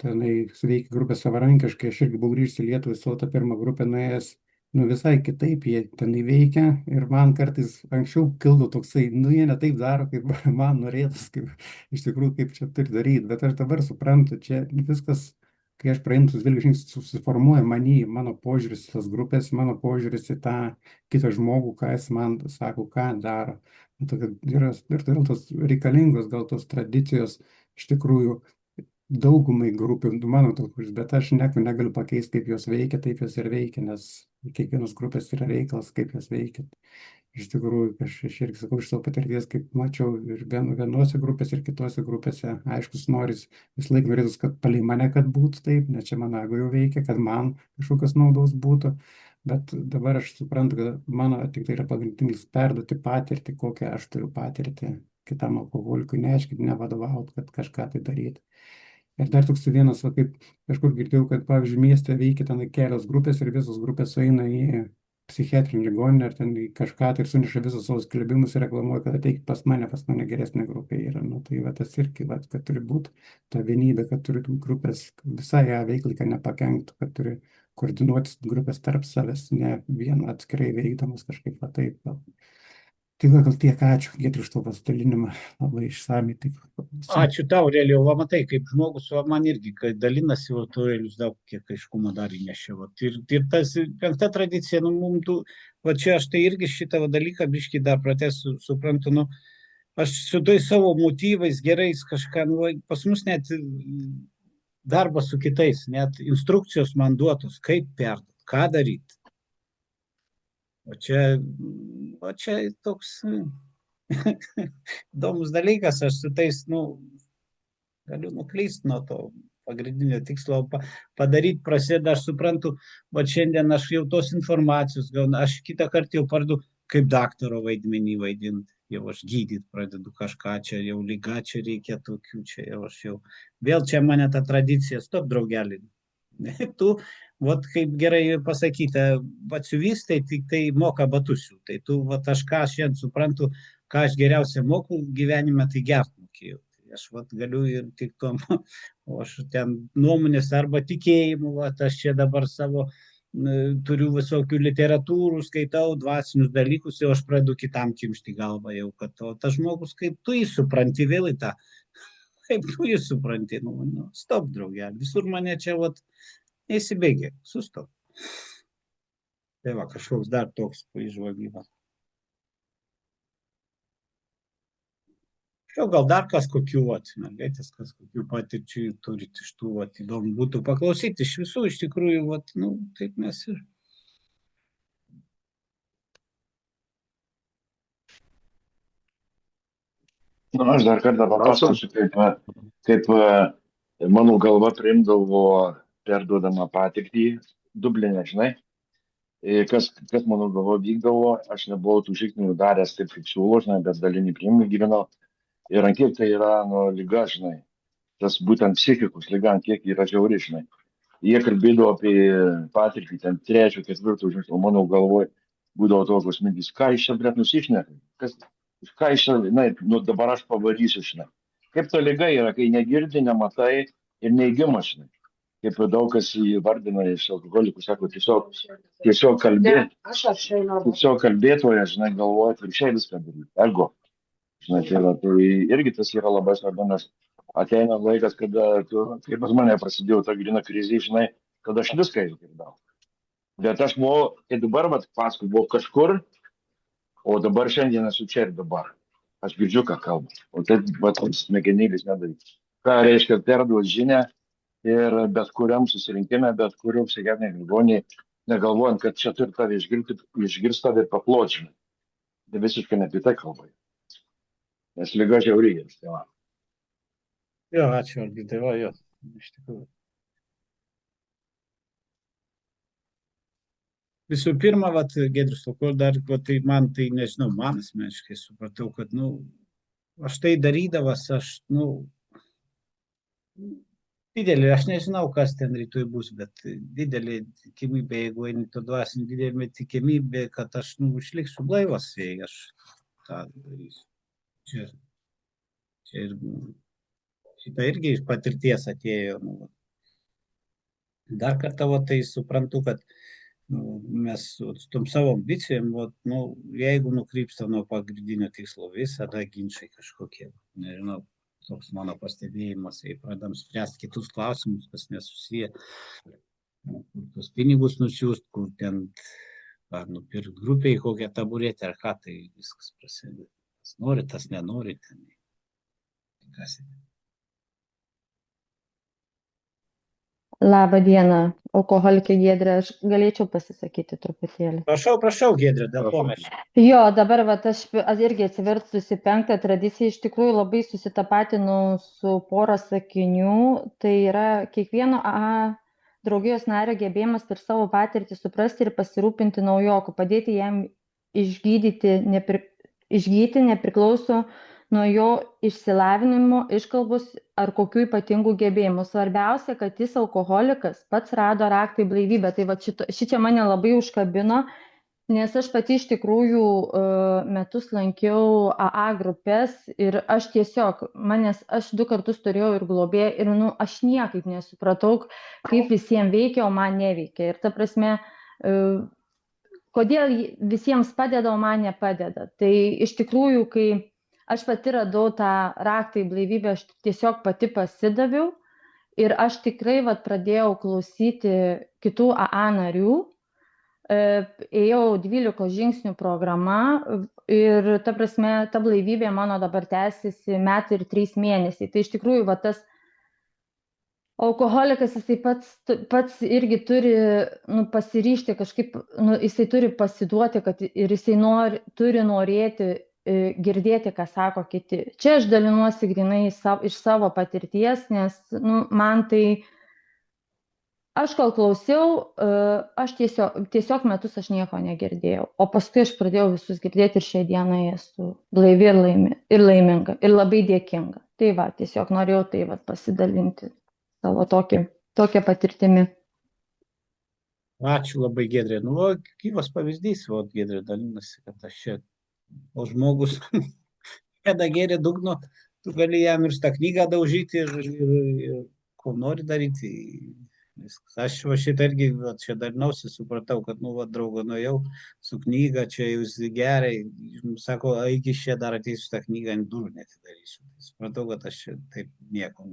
tenai suveikia grupė savarankiškai, aš irgi buvau grįžęs į Lietuvą, savo tą pirmą grupę nuėjęs, nu visai kitaip jie ten įveikia ir man kartais anksčiau kildo toksai, nu jie ne taip daro, kaip man norėtus, kaip iš tikrųjų kaip čia turi daryti, bet aš dabar suprantu, čia viskas, kai aš praeinu tus 12 žingsnius, susiformuoja mano požiūris į tas grupės, mano požiūris į tą kitą žmogų, ką jis man sako, ką daro. Ir todėl tos reikalingos gal tos tradicijos iš tikrųjų daugumai grupių, mano tokius, bet aš negaliu pakeisti, kaip jos veikia, taip jos ir veikia, nes kiekvienos grupės yra reikalas, kaip jos veikia. Iš tikrųjų, aš irgi sakau iš savo patirties, kaip mačiau ir vienose grupėse ir kitose grupėse, aiškus noris, vis laik norėtus, kad palei mane, kad būtų taip, nes čia mano ego jau veikia, kad man kažkokios naudos būtų, bet dabar aš suprantu, kad mano tik tai yra pagrindinis perduoti patirtį, kokią aš turiu patirti kitam alkoholikui, neaiškinti, nevadovauti, kad kažką tai daryti. Ir dar toks vienas, kaip kažkur girdėjau, kad, pavyzdžiui, mieste veikia ten kelios grupės ir visos grupės sueina į psichiatrinį ligoninę ar ten į kažką tai ir suneša visus savo skelbimus ir reklamuoja, kad ateikit pas mane geresnė grupė yra. Nu, tai va, tas irgi, va, kad turi būti ta vienybė, kad turi grupės visai ją veiklai, kad nepakenktų, kad turi koordinuotis grupės tarp savęs, ne vieną atskirai veikdamas kažkaip va taip. Va. Tai gal tiek, ačiū, Giedriui, už tavo pasidalinimą, labai išsamiai. Ačiū tau, Aurelijau, va matai, kaip žmogus, va man irgi, kai dalinasi, va Aurelijus daug kiek aiškumo dar įnešė. Ir tas 5 tradicija, nu, mums tų, va čia aš tai irgi šitą dalyką biškį dar pratęsiu, suprantu, nu, aš su tais savo motyvais gerais kažką, nu, pas mus net darbas su kitais, net instrukcijos man duotos, kaip perduoti, ką daryti. O čia toks įdomus dalykas, aš su tais, nu, galiu nuklysti nuo to pagrindinio tikslo padaryti prasideda, aš suprantu, va šiandien aš jau tos informacijos gaunu, aš kitą kartą jau pradedu kaip daktaro vaidmenį vaidinti, jau aš gydyti pradedu kažką, čia jau lyga, čia reikia tokių, čia jau aš jau, vėl čia mane ta tradicija, stop draugelį, tu, vat kaip gerai pasakyta, batsiuvys tai tik tai moka batus jų. Tai tu, vat aš ką šiandien suprantu, ką aš geriausiai moku gyvenime, tai gert mokėti. tokį. Aš vat galiu ir tik tom, o aš ten nuomonės arba tikėjimų, vat aš čia dabar savo turiu visokių literatūrų, skaitau dvasinius dalykus, jau aš pradedu kitam kimšti galvą jau, kad o tas žmogus, kaip tu jį supranti vėl į tą, kaip tu jį supranti, stop, draugelį, visur mane čia, vat, neįsibėgė, sustok. Tai va, kažkoks dar toks įžvalgymas. Gal dar kas kokių, mergaitės, kas kokių patirčių turit iš tų, įdomu būtų paklausyti iš visų, iš tikrųjų, taip mes ir. Aš dar kartą papasakosiu, kaip mano galva priimdavo perduodamą patirtį Dubline, žinai. Kas mano galva vykdavo, aš nebuvau tų žingsnių daręs taip, kaip siūlo, žinai, bet dalinį priimimą gyvenau. Ir ant kiek tai yra liga, žinai, tas būtent psichikos liga, ant kiek yra žiauri, žinai. Jie kalbėdavo apie patirtį, ten 3, 4 žingsnių, mano galvoje būdavo tokios mintys, ką iš čia, blėt, nusišneka, ką iš čia, dabar aš pavarysiu, žinai. Kaip ta liga yra, kai negirdi, nematai ir neįgimas, žinai. Kaip daug kas įvardina iš alkoholikų, sako, tiesiog kalbėtoje, žinai, galvoja, atvirkščiai viską daryti, ego. Žinai, tai irgi tas yra labai svarbu, nes ateina laikas, kada, kaip pas mane prasidėjo ta grina krizė, žinai, kad aš viską išgirdau. Bet aš buvau, kai dabar, paskui buvau kažkur, o dabar šiandien esu čia ir dabar. Aš girdžiu, ką kalba. O tai, smegenėlis nedaryti. Ką reiškia perduoti žinią ir bet kuriam susirinkime, bet kuriam psichiatrinėje ligoninėje, negalvojant, kad čia turi tave išgirsti ir papločinti. Tai visiškai ne apie tai kalba. Nes lyga žiaurys. Jo, ačiū, Algirdai, jo, iš tikrųjų. Visų pirma, Giedrius, dar, tai man, tai nežinau, man asmeniškai supratau, kad, aš tai darydavas, aš, didelė, aš nežinau, kas ten rytoj bus, bet didelė tikimybė, jeigu eini to dvasinį, didelė tikimybė, kad aš, išliksiu blaivas, jei aš tą darysiu. Čia ir šitą irgi iš patirties atėjo. Dar kartą tai suprantu, kad mes su tom savo ambicijom, jeigu nukrypsta nuo pagrindinio tikslo, visada ginčai kažkokie. Nežinau, toks mano pastebėjimas, jei pradam spręsti kitus klausimus, kas nesusiję, kur tos pinigus nusiųst, kur ten nupirkt grupiai kokią taburetę ar ką, tai viskas prasideda. Tas nori, tas nenori. Labą dieną, alkoholikė Giedrė, aš galėčiau pasisakyti truputėlį. Prašau, Giedrė, dėl to mes. Jo, dabar aš irgi atsivertusi 5 tradiciją, iš tikrųjų labai susitapatinau su porą sakinių. Tai yra kiekvieno AA draugijos nario gebėjimas per savo patirtį suprasti ir pasirūpinti naujoku, padėti jam išgydyti nepriklauso nuo jo išsilavinimo, iškalbos ar kokių ypatingų gebėjimų. Svarbiausia, kad jis alkoholikas pats rado raktą į blaivybę. Tai šičia mane labai užkabino, nes aš pati iš tikrųjų metus lankiau AA grupės ir aš tiesiog, aš 2 kartus turėjau ir globėją ir aš niekaip nesupratau, kaip visiems veikia, o man neveikia. Ir ta prasme, kodėl visiems padeda, o man nepadeda. Tai iš tikrųjų, kai aš pati radau tą raktą į blaivybę, aš tiesiog pati pasidaviau ir aš tikrai pradėjau klausyti kitų AA narių, ėjau 12 žingsnių programą ir ta prasme, ta blaivybė mano dabar tęsiasi 1 metai ir 3 mėnesiai. Tai iš tikrųjų tas alkoholikas, jisai pats irgi turi pasiryžti kažkaip, jisai turi pasiduoti, kad ir jisai turi norėti girdėti, ką sako kiti. Čia aš dalinuosi grinai iš savo patirties, nes man tai, aš kol klausiau, aš tiesiog metus aš nieko negirdėjau, o paskui aš pradėjau visus girdėti ir šią dieną esu blaivi ir laiminga ir labai dėkinga. Tai tiesiog norėjau tai pasidalinti savo tokią patirtimį. Ačiū labai, Giedrė. Gyvas pavyzdys, Giedrė dalinasi, kad aš čia, o žmogus, kada gėrė dugno, tu gali jam ir tą knygą daužyti ir ko nori daryti. Viskas. Aš va šitą irgi va, čia dalinausi, supratau, kad, nu, va, draugo nuėjau su knyga, čia jūs gerai, sako, eik iš čia dar ateisiu tą knygą, ant durų netidarysiu. Supratau, kad aš čia taip nieko